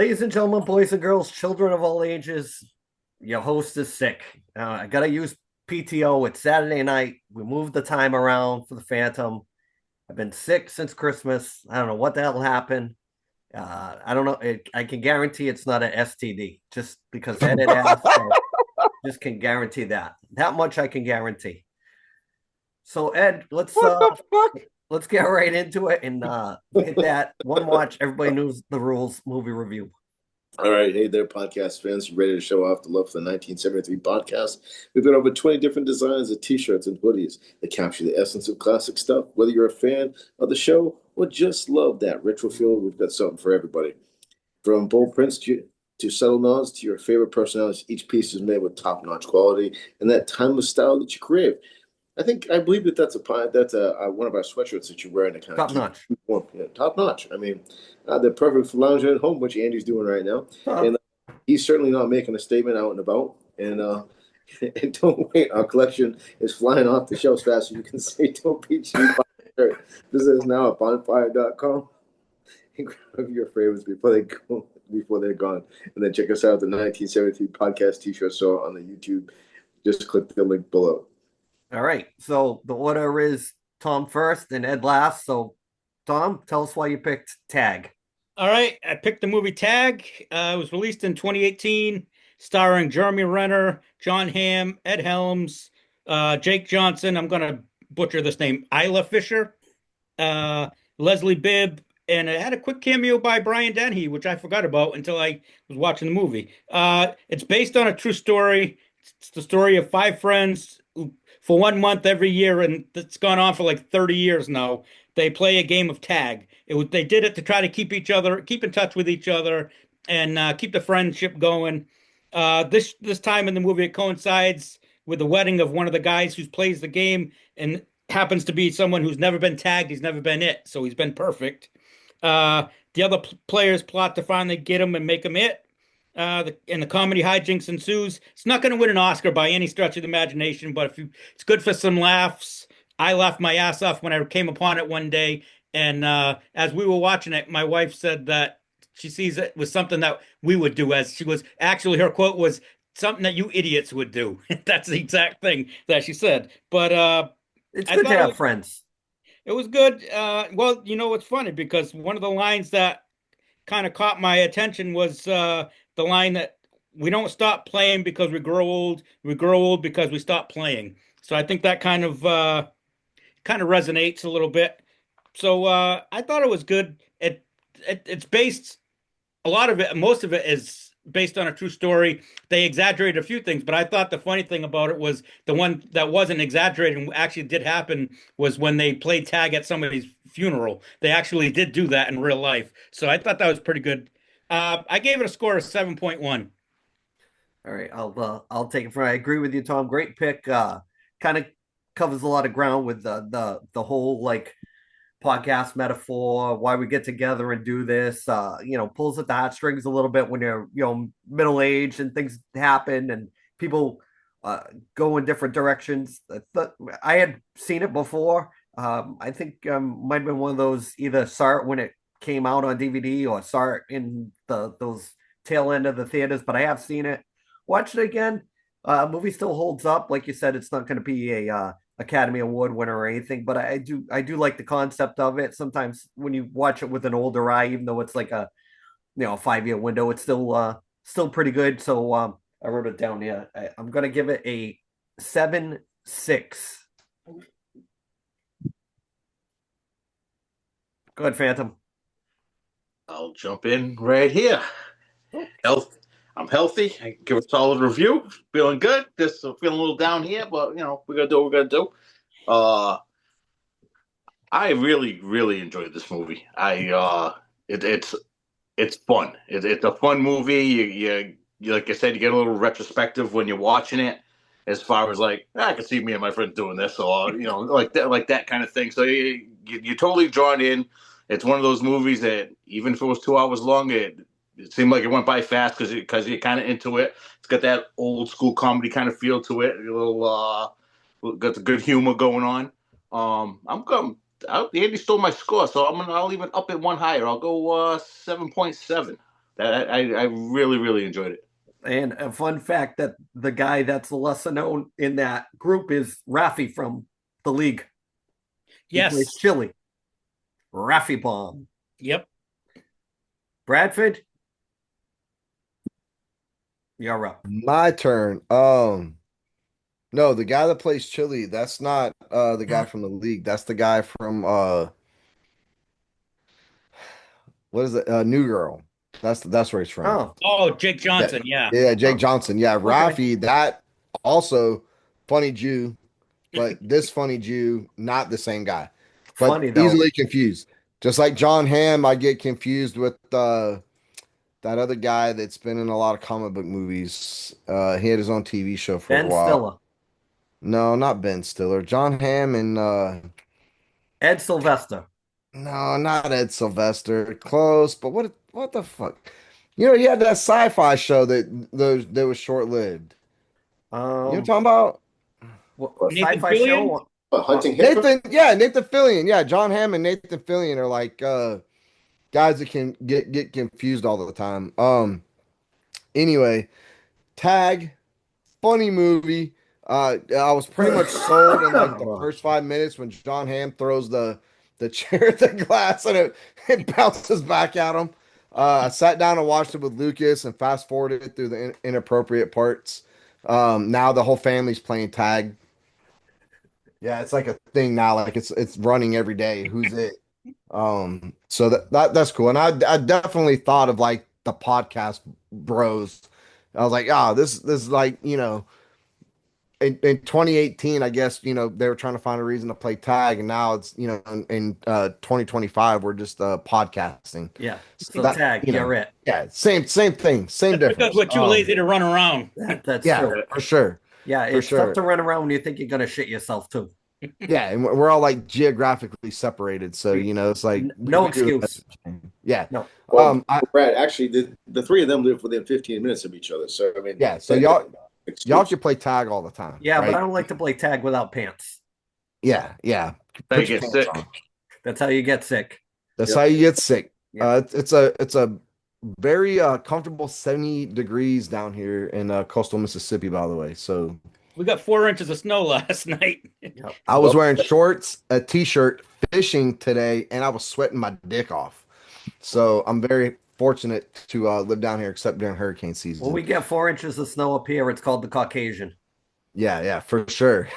Ladies and gentlemen, boys and girls, children of all ages, your host is sick. I got to use PTO. It's Saturday night. We moved the time around for the Phantom. I've been sick since Christmas. I don't know what the hell happened. I don't know. I can guarantee it's not an STD just because Ed had asked. So just can guarantee that. That much I can guarantee. So Ed, What the fuck? let's get right into it and hit that one watch. Everybody knows the rules. Movie review. All right, hey there, podcast fans. You ready to show off the love for the 1973 podcast? We've got over 20 different designs of t-shirts and hoodies that capture the essence of classic stuff. Whether you're a fan of the show or just love that retro feel, we've got something for everybody. From bold prints to subtle nods to your favorite personalities, each piece is made with top-notch quality and that timeless style that you crave. I believe that's one of our sweatshirts that you're wearing to kind of Top keep notch. you warm. Yeah, top notch. I mean, they're perfect for lounging at home, which Andy's doing right now, Huh. and he's certainly not making a statement out and about. And and don't wait, our collection is flying off the shelves fast. So you can say, "Don't be cheap." Shirt. This is now at bonfire.com. And grab your favorites before they're gone. And then check us out at the 1973 podcast T-shirt store on the YouTube. Just click the link below. All right. So the order is Tom first and Ed last. So, Tom, tell us why you picked Tag. All right, I picked the movie Tag. It was released in 2018, starring Jeremy Renner, John Hamm, Ed Helms, Jake Johnson. I'm gonna butcher this name, Isla Fisher, Leslie Bibb, and it had a quick cameo by Brian Dennehy, which I forgot about until I was watching the movie. It's based on a true story. It's the story of five friends who, for 1 month every year, and it's gone on for like 30 years now. They play a game of tag. They did it to try to keep in touch with each other, and keep the friendship going. This time in the movie, it coincides with the wedding of one of the guys who plays the game, and happens to be someone who's never been tagged. He's never been it, so he's been perfect. The other players plot to finally get him and make him it. And the comedy hijinks ensues. It's not going to win an Oscar by any stretch of the imagination, but it's good for some laughs. I laughed my ass off when I came upon it one day, and as we were watching it, my wife said that she sees it was something that we would do. As she was actually, her quote was something that you idiots would do. That's the exact thing that she said. But It's I good to thought have friends. it was good. Well, it's funny because one of the lines that kind of caught my attention was the line that we don't stop playing because we grow old. We grow old because we stop playing. So I think that kind of resonates a little bit. So I thought it was good. It's based a lot of it, most of it is based on a true story. They exaggerated a few things, but I thought the funny thing about it was the one that wasn't exaggerated and actually did happen was when they played tag at somebody's funeral. They actually did do that in real life. So I thought that was pretty good. I gave it a score of 7.1. All right, I'll take it from. I agree with you, Tom. Great pick. Kind of covers a lot of ground with the whole like podcast metaphor, why we get together and do this. Pulls at the heartstrings a little bit when you're middle aged and things happen and people go in different directions. I had seen it before. I think might have been one of those either saw it when it came out on DVD or saw it in the those tail end of the theaters, but I have seen it. Watched it again. Movie still holds up. Like you said, it's not going to be a Academy Award winner or anything, but I do like the concept of it. Sometimes when you watch it with an older eye, even though it's like a 5 year window, it's still pretty good. So I wrote it down here. I'm gonna give it a 7.6. Go ahead, Phantom. I'll jump in right here. Health. I'm healthy. I give a solid review. Feeling good. Just feeling a little down here, but we're gonna do what we're gonna do. Uh, I really, really enjoyed this movie. It's fun. It's a fun movie. You like I said, you get a little retrospective when you're watching it, as far as like I can see me and my friends doing this, or like that kind of thing. So you're totally drawn in. It's one of those movies that even if it was 2 hours long, it seemed like it went by fast because you're kind of into it. It's got that old school comedy kind of feel to it. A little got the good humor going on. I'm going. Andy stole my score, so I'll even up it one higher. I'll go 7.7. I really really enjoyed it. And a fun fact that the guy that's the lesser known in that group is Rafi from the league. He plays Yes. Chili. Rafi Bomb. Yep. Bradford, you're up. My turn. No, the guy that plays Chili, that's not the guy from the league. That's the guy from what is it? New Girl. That's where he's from. Oh, Oh, Jake Yeah, Johnson. Yeah. yeah, Jake oh, Johnson. Yeah, okay. Rafi, that also funny Jew, but this funny Jew, not the same guy, but Funny though. easily confused. Just like John Hamm, I get confused with that other guy that's been in a lot of comic book movies. He had his own TV show for a Ben while. Stiller. No, not Ben Stiller. John Hamm and Ed Sylvester. no, not Ed Sylvester. Close, but what the fuck? He had that sci-fi show that was short-lived. You know what I'm talking about? Nathan Sci-fi Fillion? show. Hunting Hitler? Nathan Fillion. Yeah, John Hamm and Nathan Fillion are like guys that can get confused all the time. Anyway, Tag, funny movie. I was pretty much sold in like the first 5 minutes when John Hamm throws the chair at the glass and it bounces back at him. I sat down and watched it with Lucas and fast forwarded through the inappropriate parts. Now the whole family's playing tag. Yeah, it's like a thing now. Like it's running every day. Who's it? So that's cool. And I definitely thought of like the podcast bros. I was like, this is like, in 2018, I guess, they were trying to find a reason to play tag, and now it's, in 2025, we're just podcasting. Yeah. So So Tag, you're it. yeah, same thing, same That's difference. because we're too lazy to run around. That's Yeah, true. for sure. Yeah, For it's sure. tough to run around when you think you're gonna shit yourself too. Yeah, and we're all like geographically separated, so it's like No we do it. excuse. Yeah. No. Well, Brad, actually, the three of them live within 15 minutes of each other. So, I mean, Yeah, so y'all can play tag all the time. Yeah, right? but I don't like to play tag without pants. Yeah. They Put your get pants sick. on. That's how you get sick. That's Yep. how you get sick. Yeah. It's a very comfortable 70 degrees down here in coastal Mississippi, by the way. So We got 4 inches of snow last night. Yep. I was wearing shorts, a t-shirt, fishing today, and I was sweating my dick off. So I'm very fortunate to live down here, except during hurricane season. When we get 4 inches of snow up here, it's called the Caucasian. Yeah, for sure.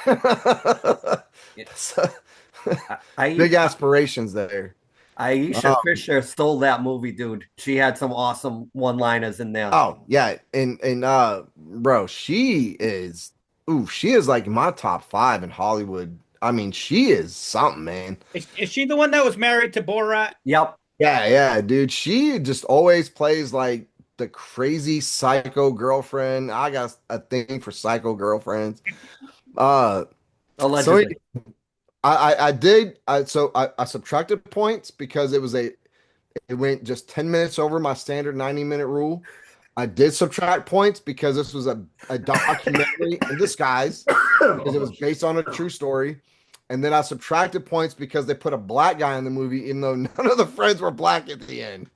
So, I big aspirations there. Aisha Fisher stole that movie, dude. She had some awesome one-liners in there. Oh yeah, and bro, she is like my top 5 in Hollywood. I mean, she is something, man. Is she the one that was married to Borat? Yep. Yeah, dude. She just always plays like the crazy psycho girlfriend. I got a thing for psycho girlfriends. Allegedly. So I subtracted points because it went just 10 minutes over my standard 90-minute rule. I did subtract points because this was a documentary in disguise because it was based on a true story. And then I subtracted points because they put a black guy in the movie, even though none of the friends were black at the end.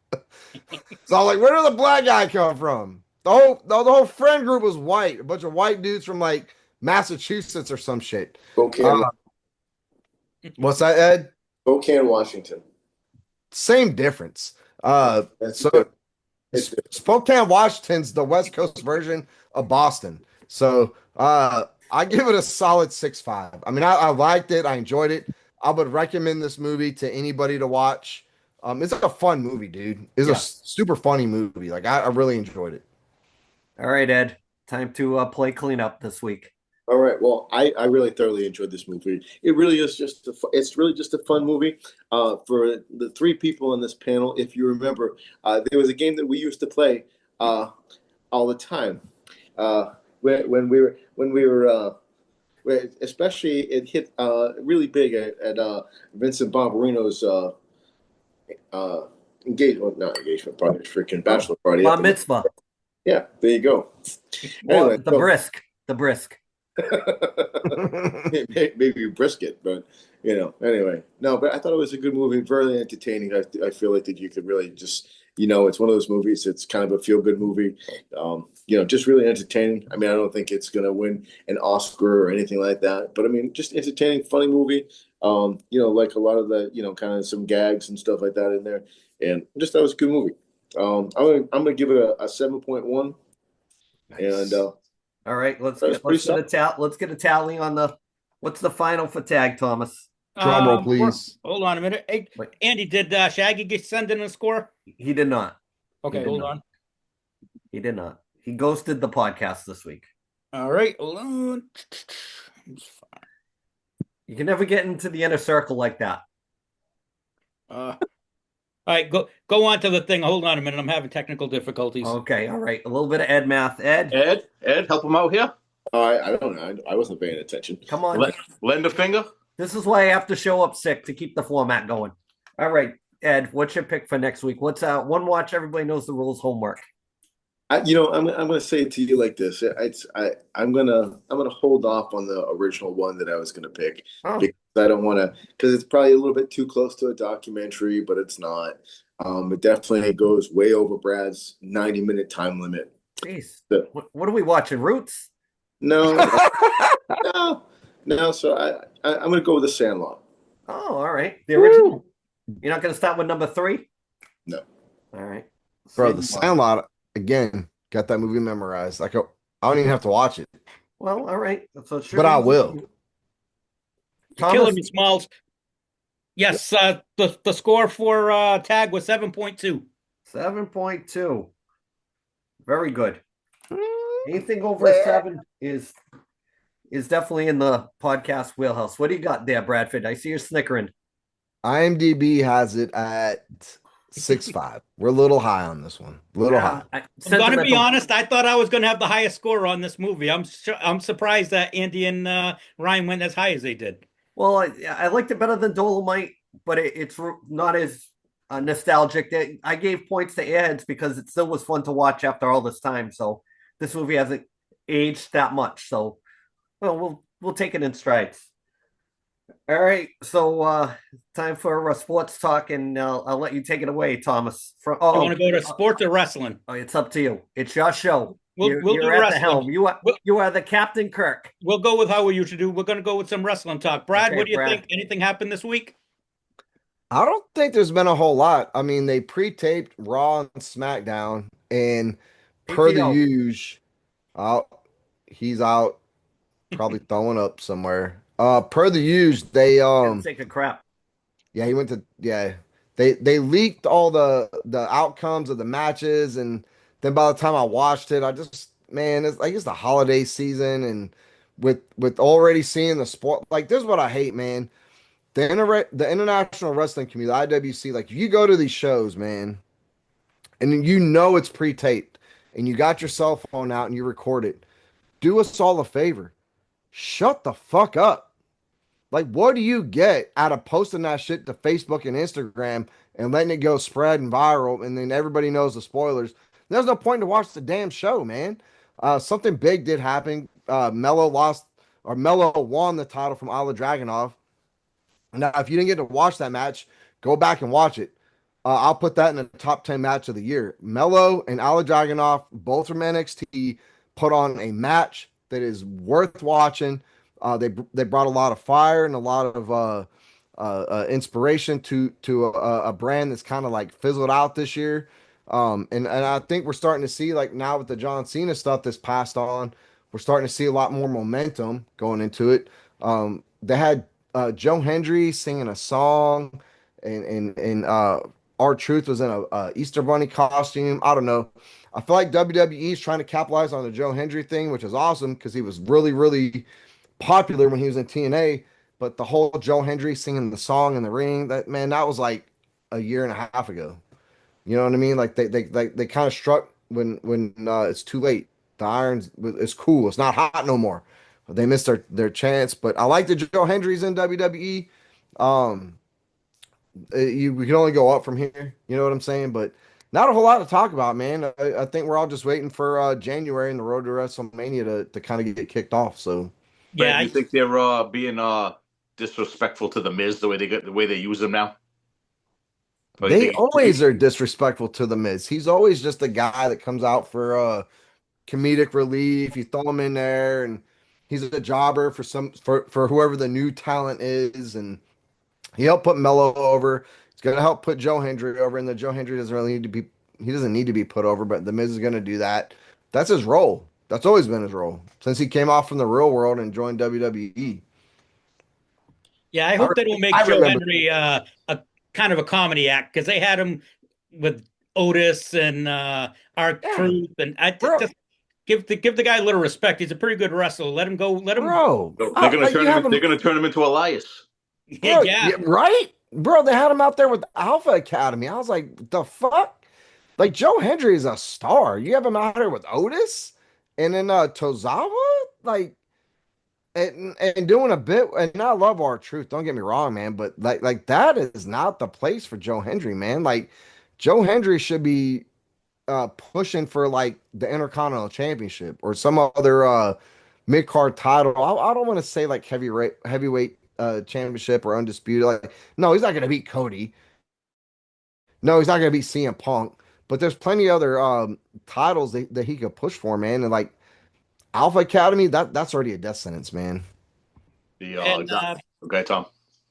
So I'm like, where did the black guy come from? The whole friend group was white, a bunch of white dudes from like Massachusetts or some shit. Spokane, What's that, Ed? Spokane, Washington. Same difference. Spokane, Washington's the West Coast version of Boston. So I give it a solid 6.5. I mean, I liked it. I enjoyed it. I would recommend this movie to anybody to watch. It's like a fun movie, dude. It's a super funny movie. Like I really enjoyed it. All right, Ed. Time to play cleanup this week. All right. Well, I really thoroughly enjoyed this movie. It really is it's really just a fun movie. For the three people on this panel, if you remember, there was a game that we used to play all the time. When we were especially it hit really big at Vincent Barbarino's not engagement party, freaking bachelor party. Bar mitzvah. Yeah, there you go. Well, Anyway, the brisk. maybe brisket, but anyway, no, but I thought it was a good movie, very entertaining. I feel like that you could really just It's one of those movies. It's kind of a feel-good movie. Just really entertaining. I mean, I don't think it's gonna win an Oscar or anything like that, but I mean, just entertaining, funny movie. Like a lot of the, kind of some gags and stuff like that in there, and I just thought it was a good movie. I'm gonna give it a 7.1, and Nice. All right, that's pretty solid. let's get a tally on the what's the final for tag, Thomas? Drum roll, please. Hold on a minute. Hey, Wait, Andy, did Shaggy get send in a score? he did not. He Okay, did hold not. on. He did not. He ghosted the podcast this week. All right, hold on. You can never get into the inner circle like that. All right, go on to the thing. Hold on a minute. I'm having technical difficulties. Okay, all right. A little bit of Ed math. Ed, Ed, help him out here. I don't know. I wasn't paying attention. come on. Lend a finger. This is why I have to show up sick to keep the format going. All right, Ed, what's your pick for next week? What's one watch? Everybody knows the rules. Homework. I'm gonna say it to you like this. I'm gonna hold off on the original one that I was gonna pick Oh, because I don't want to because it's probably a little bit too close to a documentary, but it's not. It definitely goes way over Brad's 90-minute time limit. jeez. So, What are we watching? Roots? no, no, no. So I'm gonna go with the Sandlot. Oh, all right. The original. You're not going to start with number 3? No. All right. Bro, The Sandlot, again, got that movie memorized. I don't even have to watch it. Well, all right. So it But I will. You're Thomas, killing me, Smalls. Yes, the score for tag was 7.2. 7.2. Very good. Anything over Where? 7 is definitely in the podcast wheelhouse. What do you got there, Bradford? I see you're snickering. IMDb has it at 6.5. We're a little high on this one. A little high. I'm gonna be Sentimental. honest. I thought I was gonna have the highest score on this movie. I'm surprised that Andy and Ryan went as high as they did. Well, I liked it better than Dolomite, but it's not as nostalgic. I gave points to Airheads because it still was fun to watch after all this time. So this movie hasn't aged that much. So we'll take it in strides. All right, so time for sports talk, and I'll let you take it away, Thomas. You want to go to sports or wrestling? It's up to you. It's your show. We'll do You're at the wrestling. helm. You are the Captain Kirk. We'll go with how we usually do. We're gonna go with some wrestling talk. Brad, Okay, what do you Brad. think? Anything happened this week? I don't think there's been a whole lot. I mean, they pre-taped Raw and SmackDown, and per the PTO. usual, he's out, probably throwing up somewhere. Per the usual, they Didn't take a crap. yeah, he went to yeah. They leaked all the outcomes of the matches, and then by the time I watched it, I just man, it's the holiday season, and with already seeing the sport, like this is what I hate, man. The international wrestling community, the IWC, like if you go to these shows, man, and you know it's pre-taped, and you got your cell phone out and you record it, do us all a favor, shut the fuck up. Like, what do you get out of posting that shit to Facebook and Instagram and letting it go spread and viral, and then everybody knows the spoilers? There's no point to watch the damn show, man. Something big did happen. Mello won the title from Ala Dragunov. Now, if you didn't get to watch that match, go back and watch it. I'll put that in the top 10 match of the year. Mello and Ala Dragunov, both from NXT, put on a match that is worth watching. They brought a lot of fire and a lot of inspiration to a brand that's kind of like fizzled out this year. And I think we're starting to see, like now with the John Cena stuff that's passed on, we're starting to see a lot more momentum going into it. They had Joe Hendry singing a song, and R-Truth was in a Easter Bunny costume. I don't know. I feel like WWE is trying to capitalize on the Joe Hendry thing, which is awesome because he was really, really popular when he was in TNA. But the whole Joe Hendry singing the song in the ring, that was like a year and a half ago. You know what I mean? Like they kind of struck when it's too late. The irons is cool. It's not hot no more. They missed their chance. But I like the Joe Hendry's in WWE. We can only go up from here. You know what I'm saying? But not a whole lot to talk about, man. I think we're all just waiting for January and the road to WrestleMania to kind of get kicked off. So Yeah, Brad, you think they're being disrespectful to the Miz the way they use him now? Oh, you They think always are disrespectful to the Miz. He's always just a guy that comes out for comedic relief. You throw him in there, and he's a jobber for for whoever the new talent is, and he helped put Mello over. He's gonna help put Joe Hendry over, and the Joe Hendry doesn't really need to be. He doesn't need to be put over, but the Miz is gonna do that. That's his role. That's always been his role since he came off from the real world and joined WWE. Yeah, I I, hope they don't make I Joe remember. Henry a kind of a comedy act because they had him with Otis and our Yeah, Truth, and I bro, just give the guy a little respect. He's a pretty good wrestler. Let him go. Let him. bro. they're gonna You turn have him? They're him, gonna turn him into Elias. bro. Yeah, Yeah, right, bro. They had him out there with Alpha Academy. I was like, the fuck. Like Joe Hendry is a star. You have him out here with Otis and then Tozawa, like and doing a bit. And I love our truth. Don't get me wrong, man. But like that is not the place for Joe Hendry, man. Like Joe Hendry should be pushing for like the Intercontinental Championship or some other mid card title. I don't want to say like heavyweight championship or undisputed. Like no, he's not going to beat Cody. No, he's not going to beat CM Punk. But there's plenty other titles that he could push for, man. And like Alpha Academy, that's already a death sentence, man. The and okay, Tom.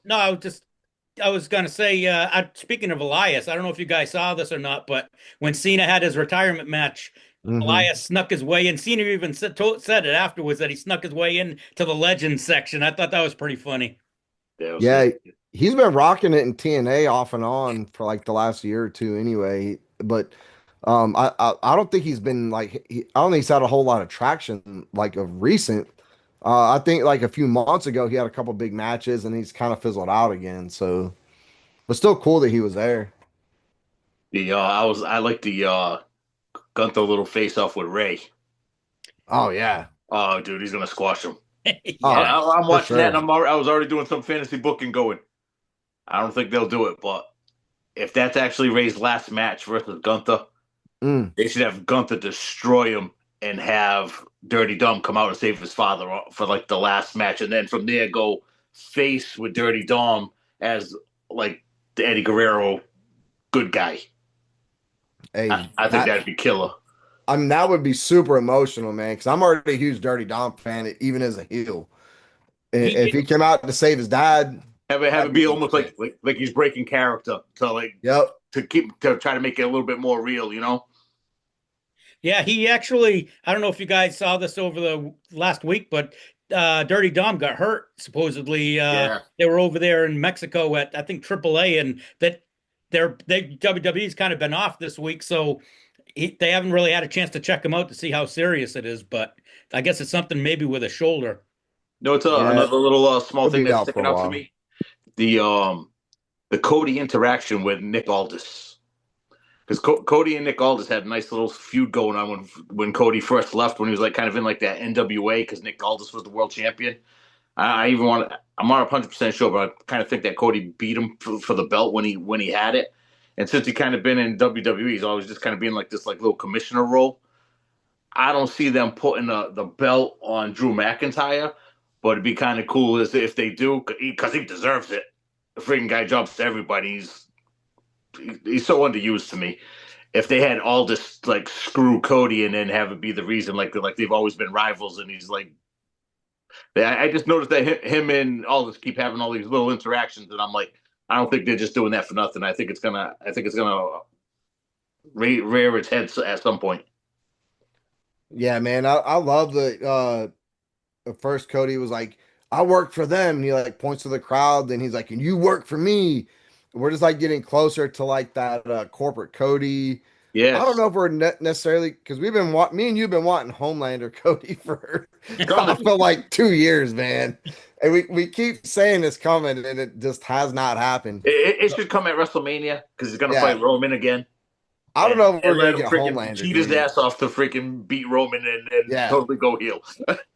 no, I was gonna say, speaking of Elias, I don't know if you guys saw this or not, but when Cena had his retirement match, Hmm. Elias snuck his way in. Cena even said it afterwards that he snuck his way in to the Legends section. I thought that was pretty funny. Yeah, we'll see. Yeah, he's been rocking it in TNA off and on for like the last year or two, anyway. But I don't think he's been like I don't think he's had a whole lot of traction like of recent. I think like a few months ago he had a couple big matches and he's kind of fizzled out again. So, but still cool that he was there. The I like the Gunther little face off with Ray. Oh yeah, Oh, dude, he's gonna squash him. oh Yeah. I'm for watching that, and sure. I was already doing some fantasy booking going. I don't think they'll do it, but if that's actually Ray's last match versus Gunther, Mm. they should have Gunther destroy him and have Dirty Dom come out and save his father for like the last match, and then from there go face with Dirty Dom as like the Eddie Guerrero good guy. Hey, I think that'd be killer. I mean that would be super emotional, man. Because I'm already a huge Dirty Dom fan, even as a heel. If He he came out to save his dad, Have it that'd be be almost lit. like he's breaking character to Yep. to try to make it a little bit more real, you know? Yeah, he actually, I don't know if you guys saw this over the last week, but Dirty Dom got hurt supposedly. Yeah. They were over there in Mexico at I think AAA, and that WWE's kind of been off this week, so they haven't really had a chance to check him out to see how serious it is. But I guess it's something maybe with a shoulder. No, it's Yeah, another little small he'll thing be that's out for sticking a out to while. me. The Cody interaction with Nick Aldis. Because Cody and Nick Aldis had a nice little feud going on when Cody first left, when he was like kind of in like that NWA, because Nick Aldis was the world champion. I even want I'm not 100% sure, but I kind of think that Cody beat him for the belt when he had it. And since he kind of been in WWE, he's always just kind of being like this like little commissioner role. I don't see them putting the belt on Drew McIntyre, but it'd be kind of cool as if they do, because he deserves it. The freaking guy jumps to everybody. He's so underused to me. If they had all this like screw Cody and then have it be the reason like they've always been rivals, and he's like, I just noticed that him and Aldis keep having all these little interactions, and I'm like, I don't think they're just doing that for nothing. I think it's gonna rear its head at some point. Yeah, man. I love the at first Cody was like, I work for them. And he like points to the crowd, then he's like, and you work for me. We're just like getting closer to like that corporate Cody. I don't Yes, know if we're necessarily because me and you've been wanting Homelander Cody for it's I coming. feel like 2 years, man. And we keep saying it's coming and it just has not happened. It should come at WrestleMania because he's gonna Yeah. fight Roman again, I don't and, know if we're and gonna let him get freaking Homelander, cheat his dude. ass off to freaking beat Roman and Yeah. totally go heel.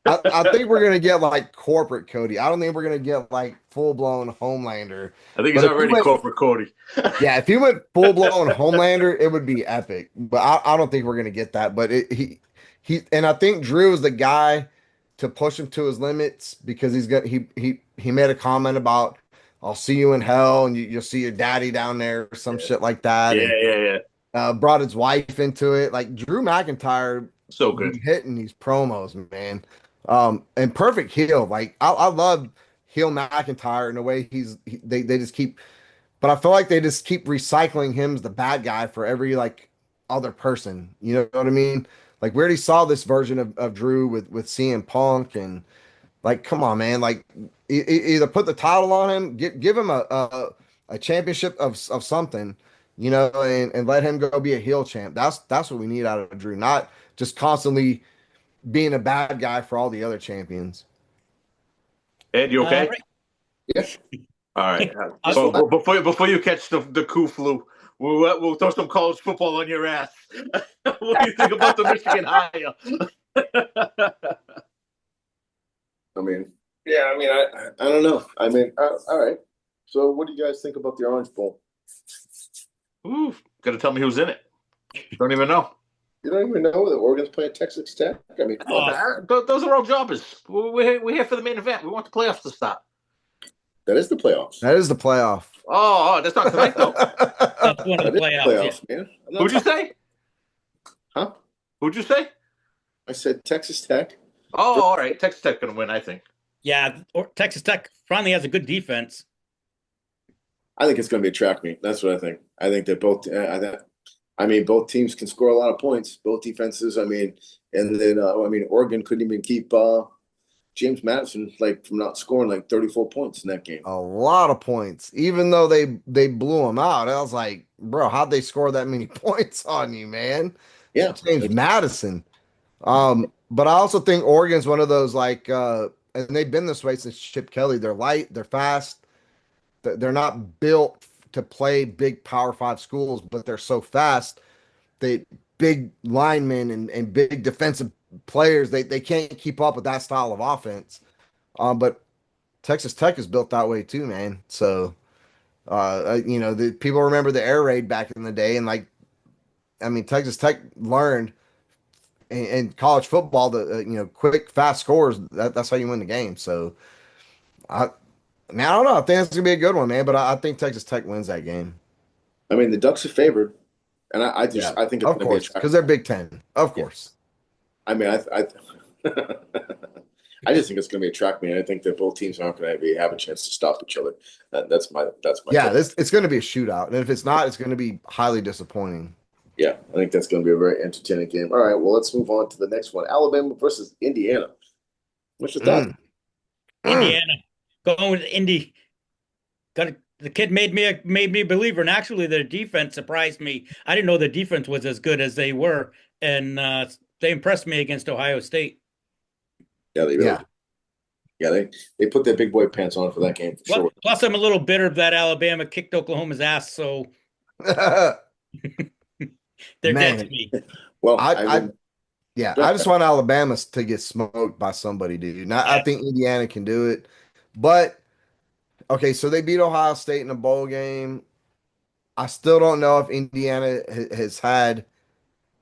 I think we're gonna get like corporate Cody. I don't think we're gonna get like full blown Homelander. I think he's But if he already went, corporate Cody. yeah, if he went full blown Homelander, it would be epic. But I don't think we're gonna get that. But and I think Drew is the guy to push him to his limits because he's got he made a comment about I'll see you in hell, and you'll see your daddy down there or some Yeah. shit like that. Yeah, And yeah, yeah. brought his wife into it. Like Drew McIntyre So good. be hitting these promos, man. And perfect heel. Like I love heel McIntyre in the way they just keep, but I feel like they just keep recycling him as the bad guy for every like other person. You know what I mean? Like we already saw this version of Drew with CM Punk, and like, come on, man. Like either put the title on him, give him a championship of something, and let him go be a heel champ. That's what we need out of Drew, not just constantly being a bad guy for all the other champions. Ed, you okay? Right. Yeah. All right. Uh, Just Well, fine. before you catch the coup flu, we'll throw some college football on your ass. What do you think about the Michigan hire? I mean, yeah, I mean, I don't know. I mean, all right. So, what do you guys think about the Orange Bowl? Ooh, gotta tell me who's in it. Don't even know. You don't even know that Oregon's playing Texas Tech. I mean, come Well, on. those are all jobbers. We're here for the main event. We want the playoffs to start. That is the playoffs. That is the playoff. Oh, that's not tonight though. that's one of That the is the playoffs. Yeah. playoffs, man. I'm not Who'd you talking, say? huh? Who'd you say? I said Texas Tech. Oh, all right. Texas Tech gonna win, I think. Yeah, Texas Tech finally has a good defense. I think it's going to be a track meet. That's what I think. I think that both. I mean, both teams can score a lot of points. Both defenses. I mean, and then I mean, Oregon couldn't even keep James Madison like from not scoring like 34 points in that game. A lot of points, even though they blew him out. I was like, bro, how'd they score that many points on you, man? Yeah, James Madison. But I also think Oregon's one of those like, and they've been this way since Chip Kelly. They're light, they're fast, they're not built to play big Power Five schools, but they're so fast. They big linemen and big defensive players. They can't keep up with that style of offense. But Texas Tech is built that way too, man. So, the people remember the air raid back in the day, and like, I mean, Texas Tech learned in college football that quick, fast scores. That's how you win the game. So, I man, I don't know. I think it's gonna be a good one, man. But I think Texas Tech wins that game. I mean the Ducks are favored, and Yeah, I think it's of going to be a course, track. because they're Big Ten. Of Yeah. course. I mean, I just think it's going to be a track meet. I think that both teams aren't going to have a chance to stop each other. That's my Yeah, take. it's going to be a shootout, and if it's not, it's going to be highly disappointing. Yeah, I think that's going to be a very entertaining game. All right, well, let's move on to the next one: Alabama versus Indiana. What's your thoughts? Mm, mm. Indiana going with Indy. The kid made me a believer, and actually, their defense surprised me. I didn't know the defense was as good as they were, and they impressed me against Ohio State. Yeah, they really. Yeah. Yeah, they put their big boy pants on for that game for sure. Plus, I'm a little bitter that Alabama kicked Oklahoma's ass, so they're dead to Man, me. Well, I, I I, mean, yeah, I just want Alabama to get smoked by somebody, dude. And I Yeah. think Indiana can do it. But okay, so they beat Ohio State in a bowl game. I still don't know if Indiana has had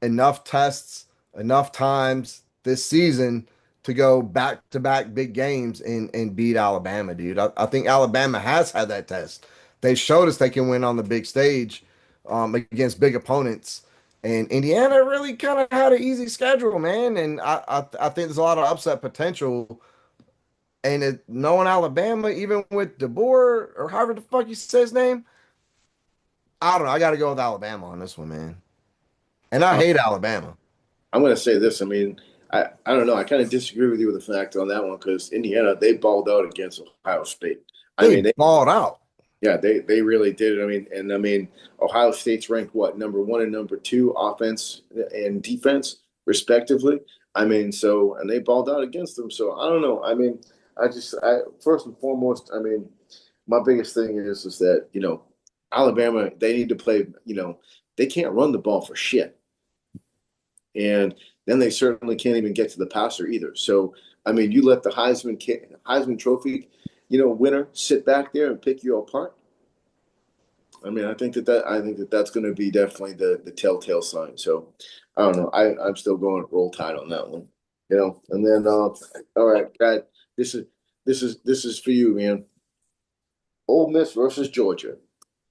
enough tests, enough times this season to go back to back big games and beat Alabama, dude. I think Alabama has had that test. They showed us they can win on the big stage against big opponents. And Indiana really kind of had an easy schedule, man. And I think there's a lot of upset potential. And knowing Alabama, even with DeBoer or however the fuck you say his name, I don't know. I got to go with Alabama on this one, man. And I hate Alabama. I'm going to say this. I mean, I don't know. I kind of disagree with you with the fact on that one because Indiana they balled out against Ohio State. I They mean, balled out. yeah, they really did. I mean, and I mean, Ohio State's ranked what number one and number two offense and defense respectively. I mean, so and they balled out against them. So I don't know. I mean, I first and foremost, I mean, my biggest thing is that Alabama they need to play. They can't run the ball for shit, and then they certainly can't even get to the passer either. So I mean, you let the Heisman Trophy winner sit back there and pick you apart. I mean, I think that that's going to be definitely the telltale sign. So I don't know. I'm still going roll tide on that one. And then all right, Pat, this is for you, man. Ole Miss versus Georgia.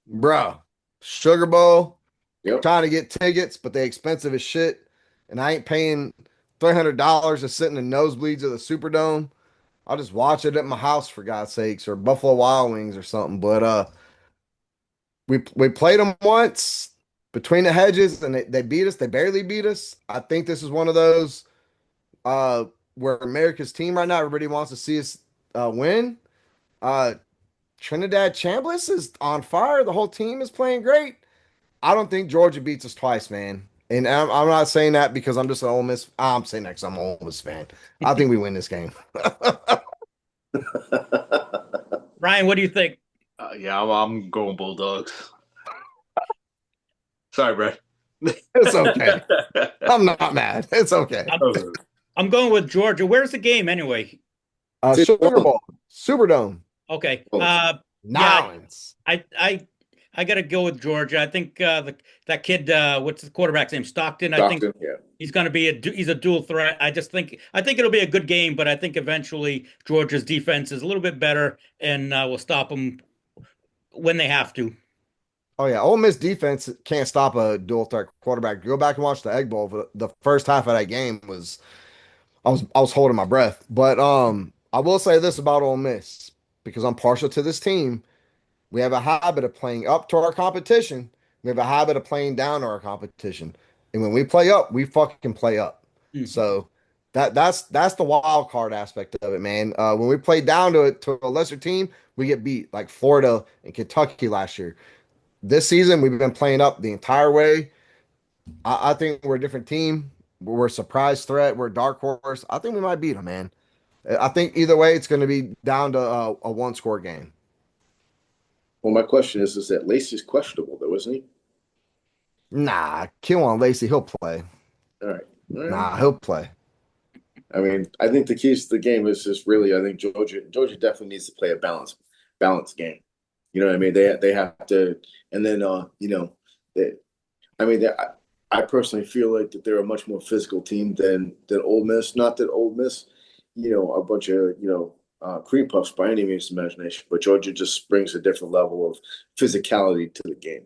Bro, Sugar Bowl, Yep. trying to get tickets, but they expensive as shit. And I ain't paying $300 to sit in the nosebleeds of the Superdome. I'll just watch it at my house for God's sakes, or Buffalo Wild Wings or something. But we played them once between the hedges, and they beat us. They barely beat us. I think this is one of those where America's team right now, everybody wants to see us win. Uh, Trinidad Chambliss is on fire. The whole team is playing great. I don't think Georgia beats us twice, man. And I'm not saying that because I'm just an Ole Miss. I'm saying that because I'm an Ole Miss fan. I think we win this game. Ryan, what do you think? Yeah, I'm going Bulldogs. Sorry, Brad. It's okay. I'm not mad. It's okay. I'm going with Georgia. Where's the game anyway? Sugar Bowl, Superdome, Okay. Nolans. I got to go with Georgia. I think that kid, what's the quarterback's name? Stockton. I think Yeah. he's going to be he's a dual threat. I think it'll be a good game, but I think eventually Georgia's defense is a little bit better and will stop them when they have to. Oh yeah, Ole Miss defense can't stop a dual threat quarterback. Go back and watch the Egg Bowl. But the first half of that game was I was holding my breath. But I will say this about Ole Miss because I'm partial to this team. We have a habit of playing up to our competition. We have a habit of playing down to our competition. And when we play up, we fucking play up. Mm. So that's the wild card aspect of it, man. When we play down to a lesser team, we get beat like Florida and Kentucky last year. This season, we've been playing up the entire way. I think we're a different team. We're a surprise threat. We're a dark horse. I think we might beat them, man. I think either way, it's going to be down to a one-score game. Well, my question is that Lacey's questionable, though, isn't he? Nah, Keelan Lacey, he'll play. All right. Nah, he'll play. I mean, I think the keys to the game is just really, I think Georgia definitely needs to play a balanced game. You know what I mean? They have to, and then they, I mean, I personally feel like that they're a much more physical team than Ole Miss. Not that Ole Miss, a bunch of cream puffs by any means of imagination, but Georgia just brings a different level of physicality to the game.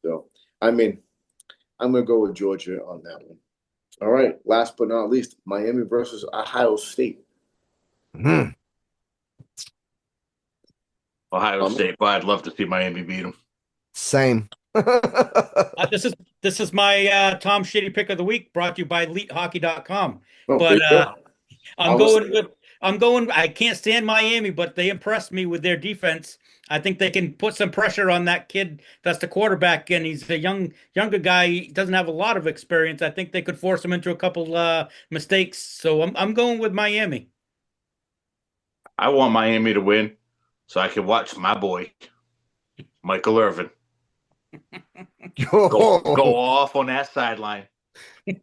So, I mean, I'm gonna go with Georgia on that one. All right. Last but not least, Miami versus Ohio State. Hmm. Ohio State, but I'd love to see Miami beat them. Same. This is my Tom Shitty pick of the week, brought to you by EliteHockey.com. Oh, But there you go. I'm going. I can't stand Miami, but they impressed me with their defense. I think they can put some pressure on that kid. That's the quarterback, and he's a younger guy. He doesn't have a lot of experience. I think they could force him into a couple mistakes. So I'm going with Miami. I want Miami to win so I can watch my boy, Michael Irvin, go off on that sideline.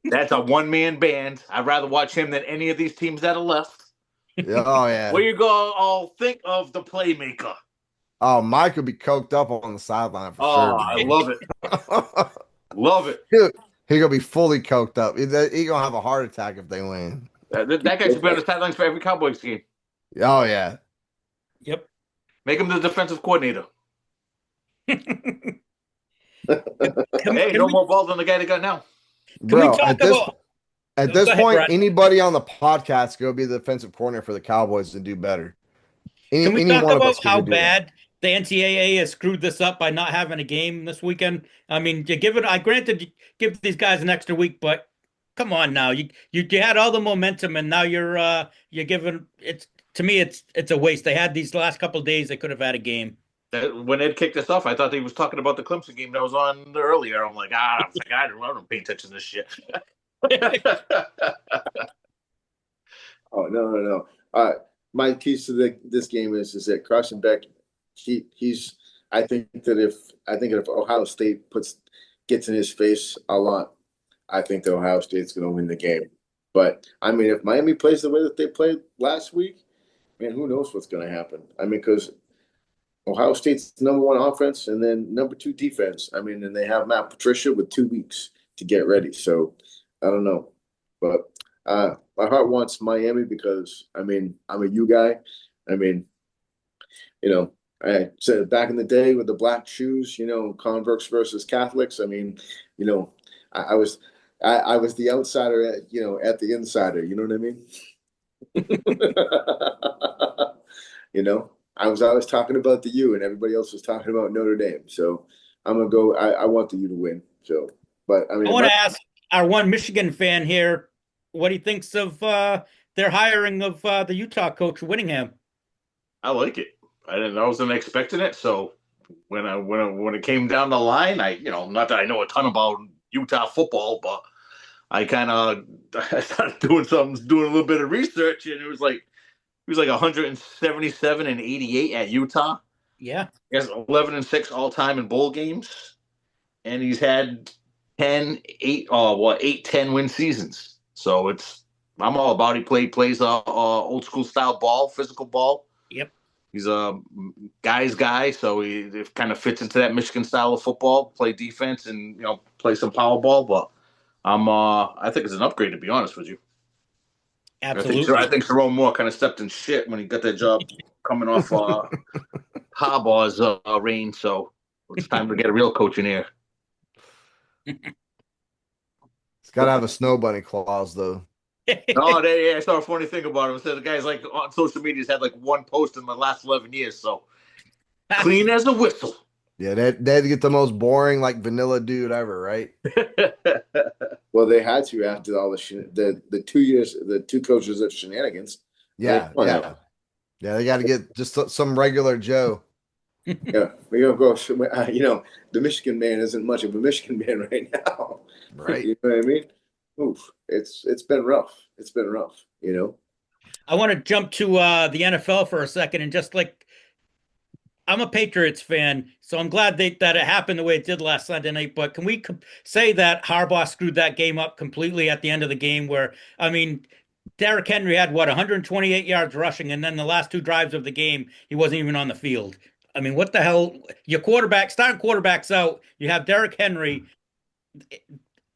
That's a one-man band. I'd rather watch him than any of these teams that are left. Oh yeah. Where you go, all think of the playmaker. Oh, Mike would be coked up on the sideline for Oh, sure. I love it. Love it. He gonna be fully coked up. He gonna have a heart attack if they win. That guy should be on the sidelines for every Cowboys game. Oh yeah. Yep. Make him the defensive coordinator. Can More balls than the guy they got now. Bro, at this Go ahead, point, Brad. anybody on the podcast go be the defensive corner for the Cowboys and do better. Can we any talk one of us about could how do that. bad the NCAA has screwed this up by not having a game this weekend? I mean, granted, you give these guys an extra week, but come on now. You had all the momentum and now you're giving it's to me it's a waste. They had these last couple of days, they could have had a game. When Ed kicked us off, I thought he was talking about the Clemson game that was on earlier. I'm like, I don't pay attention to this shit. Oh no. My keys to this game is that Carson Beck, he's. I think if Ohio State gets in his face a lot, I think that Ohio State's going to win the game. But I mean, if Miami plays the way that they played last week, man, who knows what's going to happen? I mean, because Ohio State's #1 offense and then #2 defense. I mean, and they have Matt Patricia with 2 weeks to get ready. So I don't know, but my heart wants Miami because I mean I'm a U guy. I mean, I said back in the day with the black shoes, converts versus Catholics. I mean, you know, I was I was the outsider at the insider. You know what I mean? I was always talking about the U, and everybody else was talking about Notre Dame. So I'm gonna go. I want the U to win. So, but I I mean, want to ask our one Michigan fan here what he thinks of their hiring of the Utah coach Whittingham. I like it. I wasn't expecting it. So when it came down the line, not that I know a ton about Utah football, but I kind of I started doing a little bit of research, and he was like 177 and 88 at Utah. Yeah. He has 11-6 all time in bowl games, and he's had 8 10 win seasons. So I'm all about. He plays old school style ball, physical ball. Yep. He's a guy's guy, so it kind of fits into that Michigan style of football. Play defense and play some power ball. But I think it's an upgrade, to be honest with you. I Absolutely. think Jerome Moore kind of stepped in shit when he got that job coming off Harbaugh's reign. So it's time to get a real coach in here. It's got to have a snow bunny clause, though. Oh, I saw a funny thing about him. It said the guy's like on social media has had like one post in the last 11 years. So clean as a whistle. Yeah, they'd get the most boring, like vanilla dude ever, right? Well, they had to after all the 2 years, the two coaches of shenanigans. Yeah, yeah. Yeah, they got to get just some regular Joe. Yeah, we're gonna go. The Michigan man isn't much of a Michigan man right now. Right. You know what I mean? Oof, it's been rough. It's been rough. I want to jump to the NFL for a second and just like I'm a Patriots fan, so I'm glad that it happened the way it did last Sunday night. But can we say that Harbaugh screwed that game up completely at the end of the game? Where I mean, Derrick Henry had 128 yards rushing, and then the last two drives of the game, he wasn't even on the field. I mean, what the hell? Your starting quarterback's out. You have Derrick Henry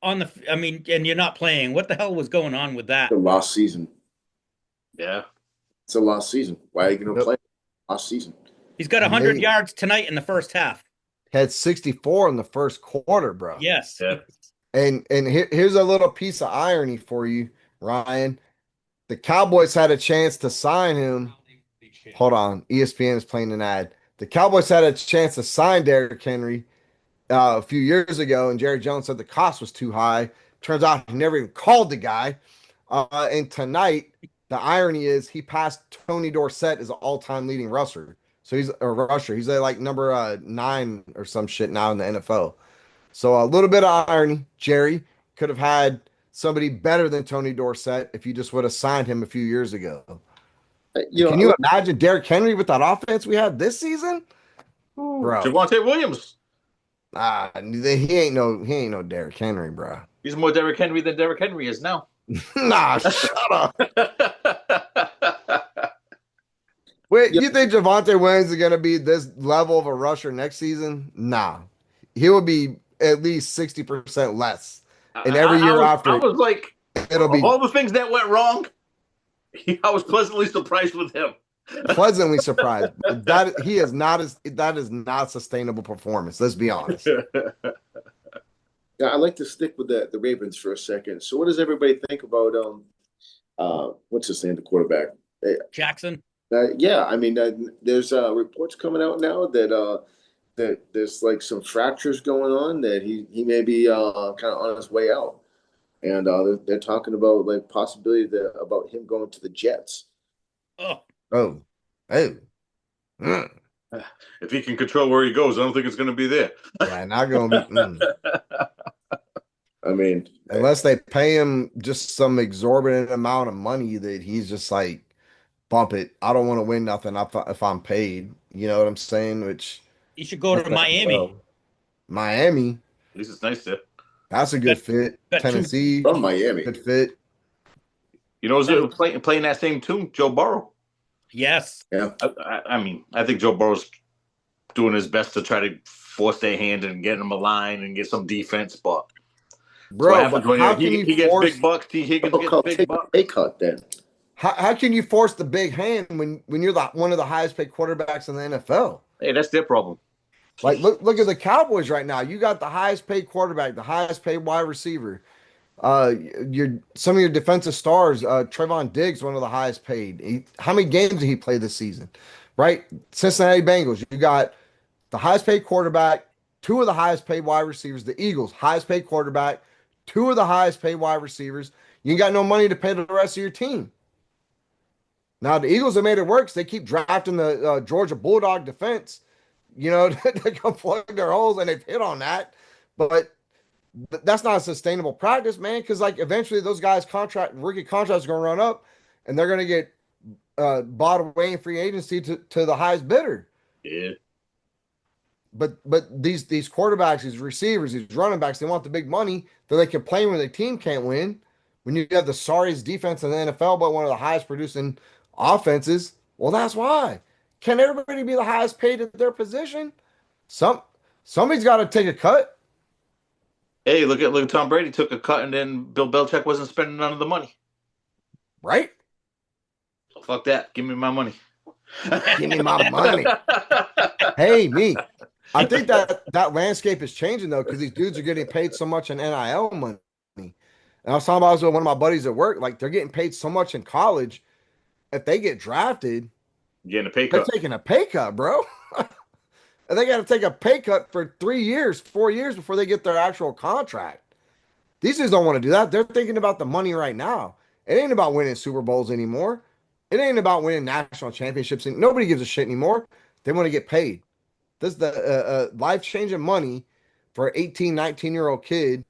on the. I mean, and you're not playing. What the hell was going on with that? The lost season. Yeah, it's a lost season. Why are you going to play lost season? He's got 100 yards tonight in the first half. Had 64 in the first quarter, bro. Yes. Yeah. And here's a little piece of irony for you, Ryan. The Cowboys had a chance to sign him. Hold on. ESPN is playing an ad. The Cowboys had a chance to sign Derrick Henry a few years ago, and Jerry Jones said the cost was too high. Turns out he never even called the guy. And tonight, the irony is he passed Tony Dorsett as an all-time leading rusher. So he's a rusher. He's like number 9 or some shit now in the NFL. So a little bit of irony. Jerry could have had somebody better than Tony Dorsett if you just would have signed him a few years ago. Can you imagine Derrick Henry with that offense we had this season? Bro. Javonte Williams. He ain't no Derrick Henry, bro. He's more Derrick Henry than Derrick Henry is now. Nah, shut up. Wait, you think Javonte Williams is gonna be this level of a rusher next season? Nah. He will be at least 60% less. And every year after, I was like, it'll be all the things that went wrong. I was pleasantly surprised with him. Pleasantly surprised. That is not sustainable performance. Let's be honest. Yeah, I'd like to stick with the Ravens for a second. So, what does everybody think about what's his name, the quarterback? Jackson. Yeah, I mean, there's reports coming out now that there's like some fractures going on, that he may be kind of on his way out, and they're talking about like possibility about him going to the Jets. Oh. If he can control where he goes, I don't think it's going to be there. Yeah, not going to be. I mean, unless they pay him just some exorbitant amount of money that he's just like, bump it. I don't want to win nothing if I'm paid. You know what I'm saying? Which he should go to Miami. Miami. At least it's nice there. That's a good fit. Tennessee. From Miami. Good fit. Who's playing that same tune? Joe Burrow. Yes. Yeah. I mean, I think Joe Burrow's doing his best to try to force their hand and get him a line and get some defense, but bro, how can he gets big bucks. Higgins gets big bucks. Pay cut then. How can you force the big hand when you're one of the highest paid quarterbacks in the NFL? Hey, that's their problem. Like look at the Cowboys right now. You got the highest paid quarterback, the highest paid wide receiver. Your some of your defensive stars, Trayvon Diggs, one of the highest paid. How many games did he play this season? Right? Cincinnati Bengals, you got the highest paid quarterback, two of the highest paid wide receivers. The Eagles, highest paid quarterback, two of the highest paid wide receivers. You ain't got no money to pay the rest of your team. Now the Eagles have made it work. So they keep drafting the Georgia Bulldog defense, to come plug their holes, and they've hit on that. But that's not a sustainable practice, man. Because like eventually those guys' rookie contracts are going to run up, and they're going to get bought away in free agency to the highest bidder. Yeah. But these quarterbacks, these receivers, these running backs, they want the big money that they complain when their team can't win. When you have the sorriest defense in the NFL, but one of the highest producing offenses, well, that's why. Can everybody be the highest paid at their position? Some somebody's got to take a cut, Hey, look at Tom Brady took a cut, and then Bill Belichick wasn't spending none of the money. right? So fuck that. Give me my money. Give me my money. Hey, me. I think that landscape is changing though, because these dudes are getting paid so much in NIL money. And I was talking about this with one of my buddies at work. Like they're getting paid so much in college. If they get drafted, Getting a pay they're cut. taking a pay cut, bro. And they got to take a pay cut for 3 years, 4 years before they get their actual contract. These dudes don't want to do that. They're thinking about the money right now. It ain't about winning Super Bowls anymore. It ain't about winning national championships. Nobody gives a shit anymore. They want to get paid. This is the life-changing money for an 18, 19-year-old kid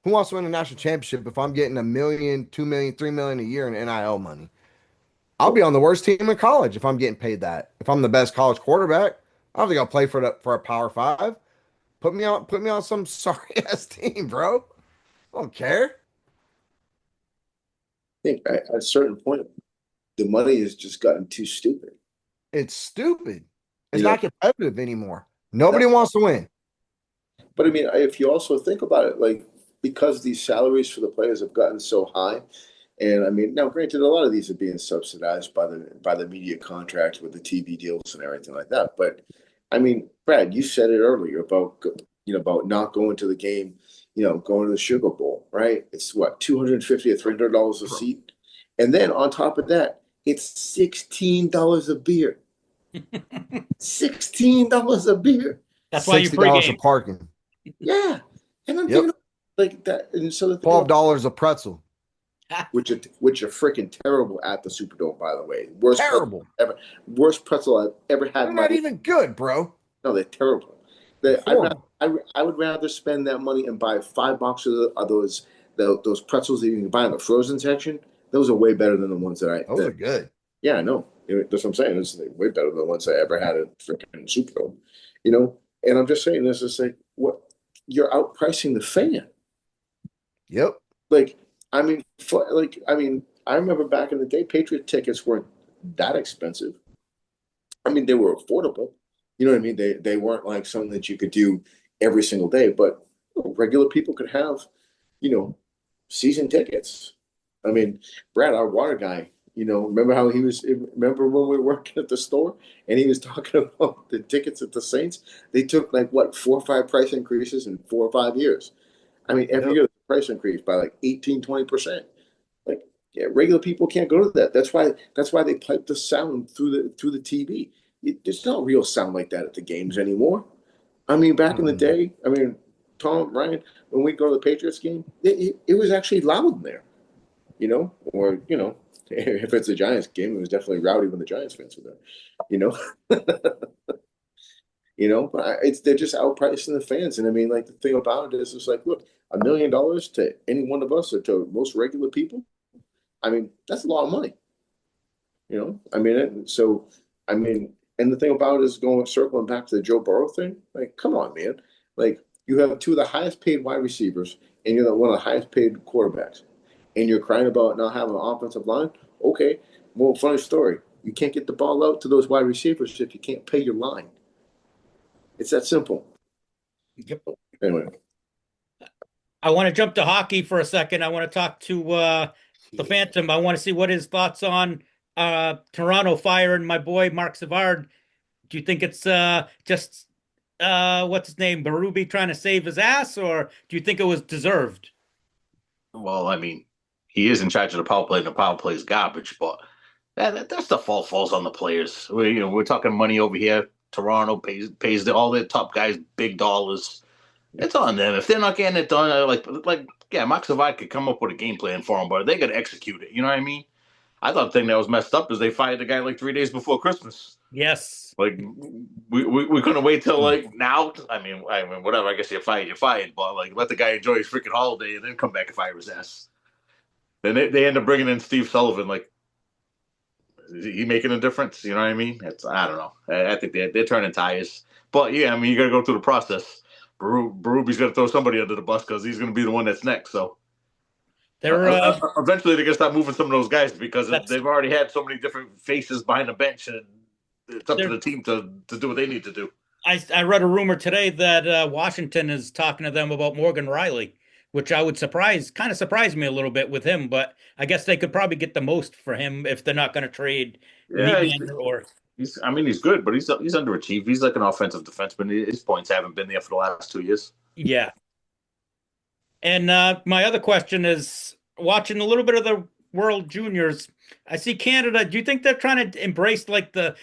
who wants to win a national championship if I'm getting 1 million, 2 million, 3 million a year in NIL money. I'll be on the worst team in college if I'm getting paid that. If I'm the best college quarterback, I don't think I'll play for a Power Five. Put me on some sorry ass team, bro. I don't care. think at a certain point, the money has just gotten too stupid. It's stupid. It's You know, not competitive anymore. Nobody wants to win. but I mean, if you also think about it, like because these salaries for the players have gotten so high, and I mean, now granted, a lot of these are being subsidized by the media contracts with the TV deals and everything like that. But I mean, Brad, you said it earlier about about not going to the game, going to the Sugar Bowl, right? It's what, $250 or $300 a seat, and then on top of that, it's $16 a beer. $16 a beer. That's why you $60 for pregame. parking. Yeah. And I'm Yep. thinking like that. And so the thing $12 a pretzel. which are freaking terrible at the Superdome, by the way. Worst pretzel Terrible. ever. Worst pretzel I've ever had They're in my not life. even good, bro. No, they're terrible. They're I'd horrible. I would rather spend that money and buy 5 boxes of those pretzels that you can buy in the frozen section. Those are way better than the ones that Those are good. yeah, I know. That's what I'm saying. It's way better than the ones I ever had at freaking Superdome. You know, and I'm just saying this is like what you're outpricing the fan. Yep. Like, I mean, I remember back in the day, Patriot tickets weren't that expensive. I mean, they were affordable. You know what I mean? They weren't like something that you could do every single day, but regular people could have, you know, season tickets. I mean, Brad, our water guy, remember how remember when we were working at the store and he was talking about the tickets at the Saints? They took like what, 4 or 5 price increases in 4 or 5 years. I mean, every Yep. year the price increase by like 18, 20%. Like, yeah, regular people can't go to that. That's why they pipe the sound through the TV. There's no real sound like that at the games anymore. I mean, back in the Mm-mm. day, I mean, Tom, Ryan, when we go to the Patriots game, it was actually loud in there, or if it's a Giants game, it was definitely rowdy when the Giants fans were there, you know. But they're just outpricing the fans. And I mean, like the thing about it is, it's like, look, $1 million to any one of us or to most regular people. I mean, that's a lot of money. I mean, I mean, and the thing about it is circling back to the Joe Burrow thing. Like, come on, man. Like, you have two of the highest paid wide receivers, and you're one of the highest paid quarterbacks, and you're crying about not having an offensive line. Okay, well, funny story. You can't get the ball out to those wide receivers if you can't pay your line. It's that simple. Yep. Anyway, I want to jump to hockey for a second. I want to talk to the Phantom. I want to see what his thoughts on Toronto firing my boy Mark Savard. Do you think it's just what's his name, Berube trying to save his ass, or do you think it was deserved? Well, I mean, he is in charge of the power play, and the power play is garbage. But that stuff all falls on the players. We're talking money over here. Toronto pays all their top guys big dollars. It's on them if they're not getting it done. Like yeah, Max Savard could come up with a game plan for them, but they got to execute it. You know what I mean? I thought the thing that was messed up is they fired the guy like 3 days before Christmas. Yes. Like we couldn't wait till like now. I mean whatever. I guess you're fired. You're fired. But like let the guy enjoy his freaking holiday and then come back and fire his ass. Then they end up bringing in Steve Sullivan. Like is he making a difference? You know what I mean? I don't know. I think they're turning tires. But yeah, I mean you got to go through the process. Berube's got to throw somebody under the bus because he's going to be the one that's next. So They're eventually they're going to start moving some of those guys because that's they've already had so many different faces behind the bench, and it's up to they're the team to do what they need to do. I read a rumor today that Washington is talking to them about Morgan Riley, which I would kind of surprise me a little bit with him, but I guess they could probably get the most for him if they're not going to trade Yeah, Nylander or I mean, he's good, but he's underachieved. He's like an offensive defenseman. His points haven't been there for the last 2 years. yeah. And my other question is watching a little bit of the World Juniors. I see Canada. Do you think they're trying to embrace like I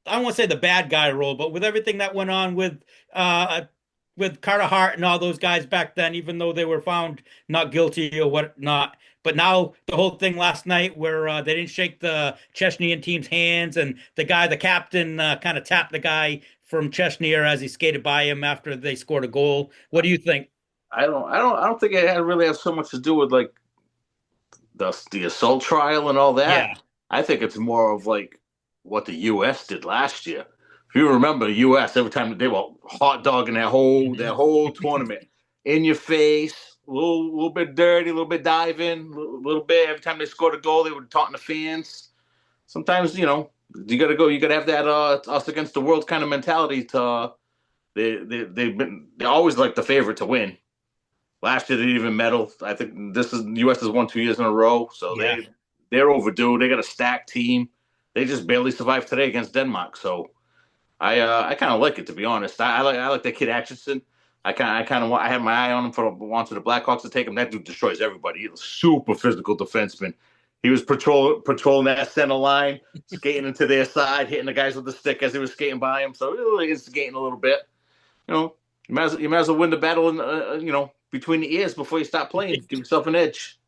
don't want to say the bad guy role, but with everything that went on with Carter Hart and all those guys back then, even though they were found not guilty or whatnot. But now the whole thing last night where they didn't shake the Chechnyan team's hands and the captain, kind of tapped the guy from Chechnya as he skated by him after they scored a goal. What do you think? I don't think it really has so much to do with like the assault trial and all that. Yeah. I think it's more of like what the U.S. did last year. If you remember, the U.S. every time they were hot dogging that whole tournament, in your face, a little bit dirty, a little bit diving, little bit. Every time they scored a goal, they were taunting the fans. Sometimes you got to go. You got to have that us against the world kind of mentality. They're always like the favorite to win. Last year they didn't even medal. I think this is U.S. has won 2 years in a row, so Yeah. they're overdue. They got a stacked team. They just barely survived today against Denmark. So I kind of like it, to be honest. I like that kid Atchison. I had my eye on him for wanted the Blackhawks to take him. That dude destroys everybody. He's a super physical defenseman. He was patrolling that center line, skating into their side, hitting the guys with the stick as he was skating by him. So really instigating a little bit. You might as well win the battle in between the ears before you stop playing. Give yourself an edge.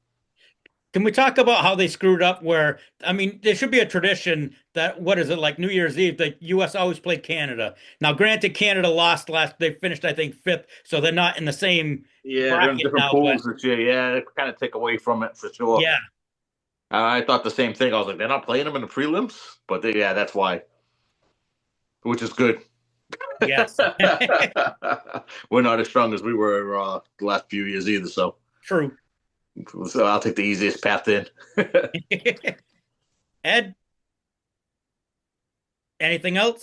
Can we talk about how they screwed up? Where I mean, there should be a tradition that what is it like New Year's Eve? The U.S. always played Canada. Now, granted, Canada lost last. They finished, I think, fifth, so they're not in the same Yeah, they're in bracket different now. But pools this year. Yeah, they kind of take away from it for sure. yeah, I thought the same thing. I was like, they're not playing them in the prelims, but yeah, that's why, which is good. yes, We're not as strong as we were the last few years either. true. So I'll take the easiest path in. Ed, anything else?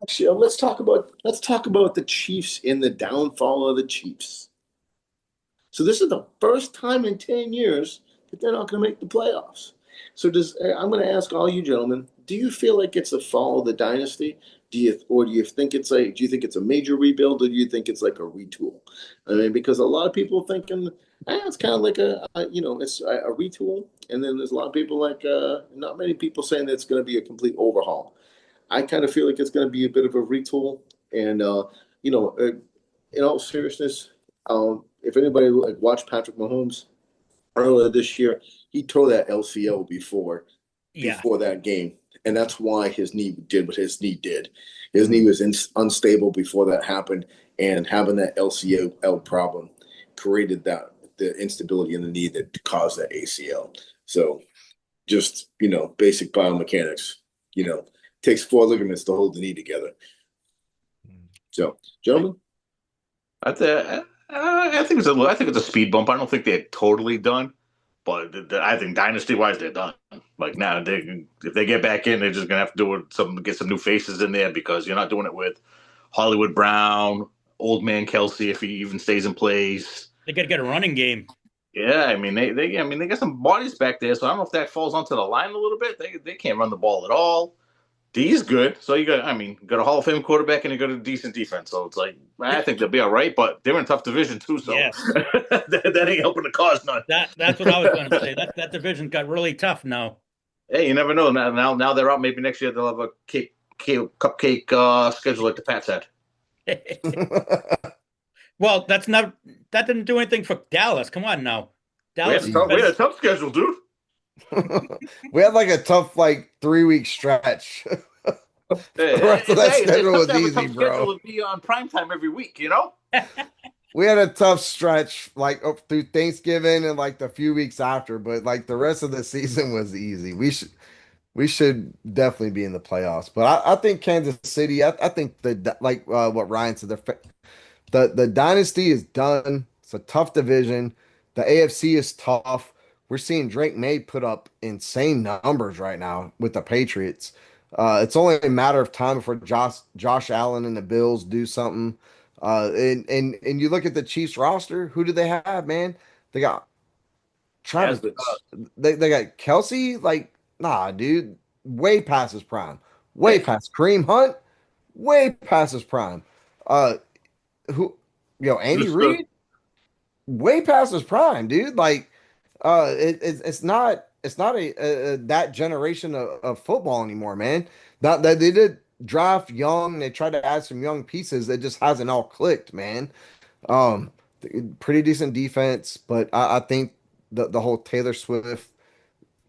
Actually, let's talk about the Chiefs and the downfall of the Chiefs. So this is the first time in 10 years that they're not going to make the playoffs. So I'm going to ask all you gentlemen, do you feel like it's a fall of the dynasty? Do you think it's a major rebuild, or do you think it's like a retool? I mean, because a lot of people are thinking, it's kind of like it's a retool, and then there's a lot of people like, not many people saying that it's going to be a complete overhaul. I kind of feel like it's going to be a bit of a retool, and in all seriousness, if anybody like watched Patrick Mahomes earlier this year, he tore that LCL before Yeah, that game, and that's why his knee did what his knee did. His knee was unstable before that happened, and having that LCL problem created the instability in the knee that caused that ACL. So just basic biomechanics. Takes four ligaments to hold the knee together. So, gentlemen, I think it's a speed bump. I don't think they're totally done, but I think dynasty wise they're done. Like now, if they get back in, they're just gonna have to do get some new faces in there because you're not doing it with Hollywood Brown, old man Kelsey if he even stays in place. they got to get a running game. Yeah, I mean they got some bodies back there, so I don't know if that falls onto the line a little bit. They can't run the ball at all. D's good, so you got a Hall of Fame quarterback and you got a decent defense. So it's like I think they'll be all right, but they're in a tough division too, so Yes. that ain't helping the cause none. That's what I was going to say. That division got really tough now. Hey, you never know. Now they're out. Maybe next year they'll have a cupcake schedule like the Pats had. Well, that didn't do anything for Dallas. Come on now. Dallas has We been had a tough schedule, dude. We had like a tough like 3 week stretch. Hey, The rest of that it's schedule tough was to have a easy, tough schedule bro. and be on prime time every week, you know? We had a tough stretch like up through Thanksgiving and like the few weeks after, but like the rest of the season was easy. We should definitely be in the playoffs. But I think Kansas City, I think like what Ryan said, the dynasty is done. It's a tough division. The AFC is tough. We're seeing Drake May put up insane numbers right now with the Patriots. It's only a matter of time before Josh Allen and the Bills do something. And you look at the Chiefs roster. Who do they have, man? They got Travis. Yes. They got Kelsey. Like, nah, dude, way past his prime. Way Hey, past Kareem Hunt. Way past his prime. Uh, who, Andy understood. Reid, way past his prime, dude. Like, it's not a that generation of football anymore, man. Not that they did draft young, they tried to add some young pieces. It just hasn't all clicked, man. Um, Pretty decent defense, but I think the whole Taylor Swift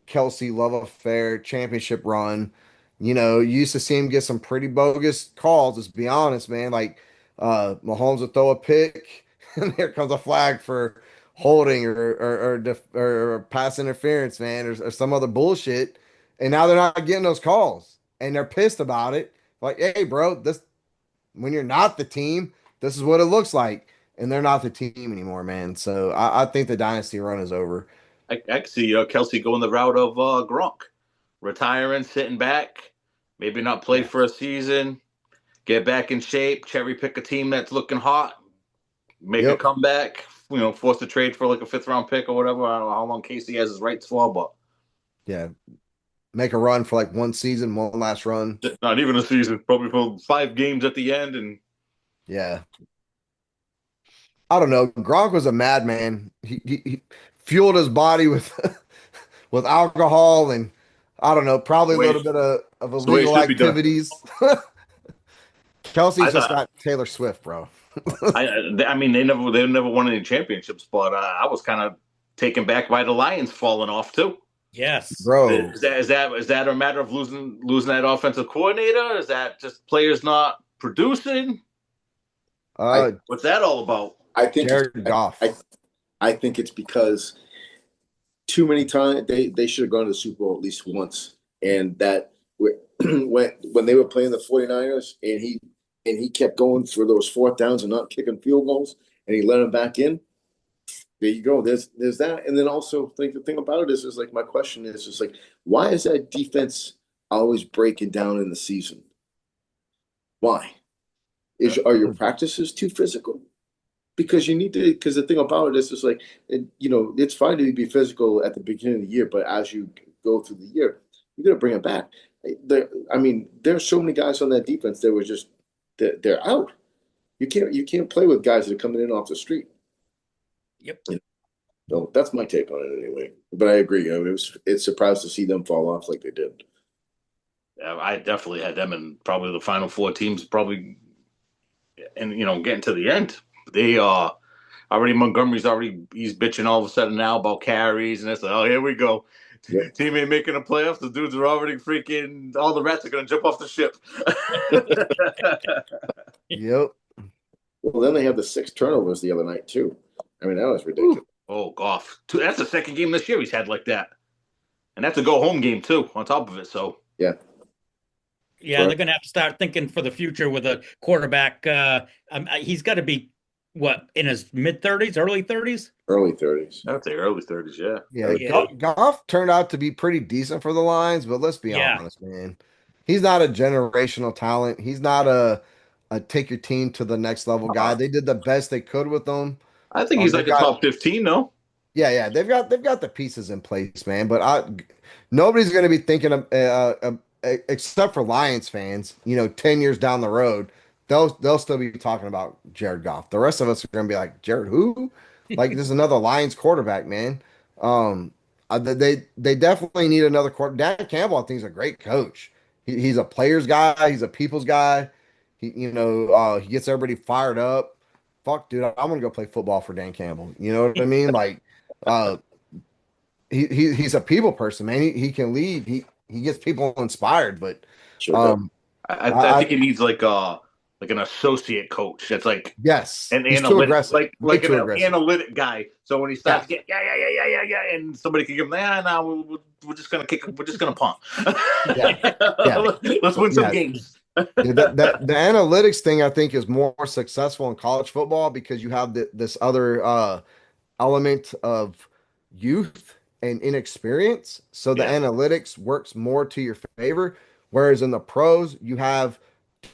Kelsey love affair championship run. You used to see him get some pretty bogus calls. Let's be honest, man. Like Mahomes would throw a pick, and there comes a flag for holding or pass interference, man, or some other bullshit. And now they're not getting those calls, and they're pissed about it. Like, hey, bro, this when you're not the team, this is what it looks like, and they're not the team anymore, man. So I think the dynasty run is over. I can see Kelsey going the route of Gronk, retiring, sitting back, maybe not play Yeah. for a season, get back in shape, cherry pick a team that's looking hot, make a Yep. comeback, force a trade for like a fifth round pick or whatever. I don't know how long Casey has his rights for, but Yeah. Make a run for like one season, one last run. not even a season, probably for 5 games at the end. And Yeah. I don't know. Gronk was a madman. He fueled his body with with alcohol and I don't know, probably a way little bit of it's the way it illegal should be done. activities. Kelsey's I just thought got Taylor Swift, bro. I mean they never won any championships, but I was kind of taken back by the Lions falling off too. yes. Bro. Is that a matter of losing that offensive coordinator? Is that just players not producing? I Uh What's that all about? I think it's, Jared Goff. I think it's because too many times they should have gone to the Super Bowl at least once, and that when they were playing the 49ers and he kept going for those fourth downs and not kicking field goals, and he let them back in. There you go. There's that, and then also the thing about it is like my question is like why is that defense always breaking down in the season? Why are your practices too physical? Because you need to. Because the thing about it is just like it's fine to be physical at the beginning of the year, but as you go through the year, you're gonna bring it back. I mean, there's so many guys on that defense that were just they're out. You can't play with guys that are coming in off the street. Yep. So that's my take on it anyway. But I agree. It's surprised to see them fall off like they did. Yeah, I definitely had them in probably the final four teams, probably, and getting to the end. They already Montgomery's already he's bitching all of a sudden now about carries, and it's like, oh, here we go. Yep. Team ain't making the playoffs. The dudes are already freaking. All the rats are gonna jump off the ship. Yep. Well, then they had the 6 turnovers the other night too. I mean, that was ridiculous. Oh, Goff. That's the second game this year he's had like that, and that's a go home game too. On top of it, so Yeah. Yeah, they're going to have to start thinking for the future with a quarterback. He's got to be what in his mid 30s, early 30s. Early 30s. I'd say early 30s. Yeah. Yeah, Yeah. Goff turned out to be pretty decent for the Lions, but let's be Yeah. honest, man. He's not a generational talent. He's not a take your team to the next level guy. They did the best they could with him. I think he's They like a got top 15, no? Yeah, they've got the pieces in place, man. But nobody's going to be thinking of except for Lions fans. 10 years down the road, they'll still be talking about Jared Goff. The rest of us are going to be like, Jared who? Like this is another Lions quarterback, man. Um, they definitely need another quarter. Dan Campbell, I think, is a great coach. He's a player's guy. He's a people's guy. He gets everybody fired up. Fuck, dude, I'm gonna go play football for Dan Campbell. You know what I mean? Like, uh, he's a people person, man. He can lead. He gets people inspired. But Sure does. um, I I think he needs like an associate coach that's like yes, an he's too analytic, aggressive. Way like an too aggressive. analytic guy. So when he Yeah, starts getting yeah, and somebody can give him, no, we're just gonna kick, we're just gonna punt. yeah, yeah, Let's win some yeah. games. Yeah, the analytics thing I think is more successful in college football because you have this other element of youth and inexperience. So the Yeah, analytics works more to your favor. Whereas in the pros, you have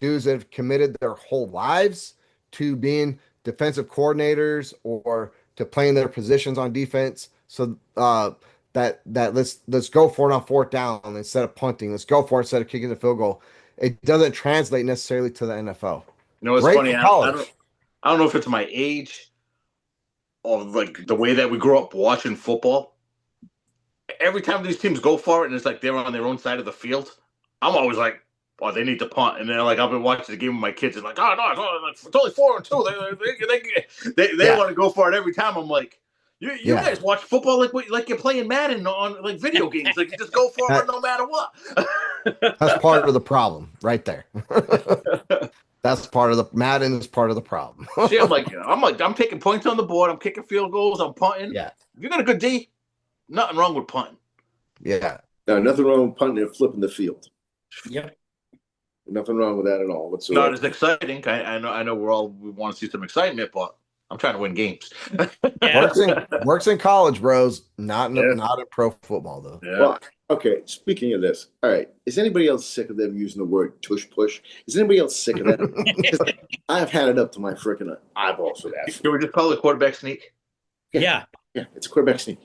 dudes that have committed their whole lives to being defensive coordinators or to playing their positions on defense. So that let's go for it on fourth down instead of punting. Let's go for it instead of kicking the field goal. It doesn't translate necessarily to the NFL. you know, it's Great funny. for college. I don't know if it's my age or like the way that we grew up watching football. Every time these teams go for it, and it's like they're on their own side of the field, I'm always like, oh, they need to punt. And then like I've been watching the game with my kids, and like, oh no, it's only 4-2. They Yeah, want to go for it every time. I'm like, you yeah. guys watch football like you're playing Madden on like video games. Like you just go for it That, no matter what. that's part of the problem right there. That's part of the Madden is part of the problem. See, I'm taking points on the board. I'm kicking field goals. I'm punting. Yeah, If you got a good D, nothing wrong with punting. yeah. Now, nothing wrong with punting and flipping the field. Yep. Nothing wrong with that at all Not whatsoever. as exciting. I know we want to see some excitement, but I'm trying to win games. Yeah. Works in college, bros. Not Yeah. not in pro football though. Yeah. Well, okay, speaking of this, all right, is anybody else sick of them using the word tush push? Is anybody else sick of that? 'Cause I've had it up to my freaking eyeballs for that. Can we just call it quarterback sneak? Yeah. Yeah, it's a quarterback sneak.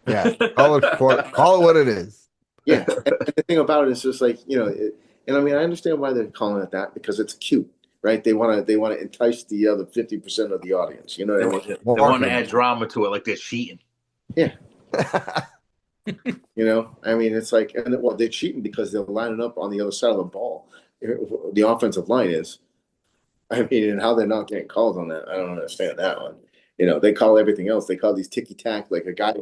Yeah, call it what it is. Yeah, and the thing about it is just like and I mean I understand why they're calling it that because it's cute, right? They want to entice the other 50% of the audience. You know They what I mean? want to add drama to it, like they're cheating. Yeah, I mean it's like well they're cheating because they're lining up on the other side of the ball. The offensive line is. I mean, and how they're not getting calls on that, I don't understand that one. They call everything else. They call these ticky tack. Like a guy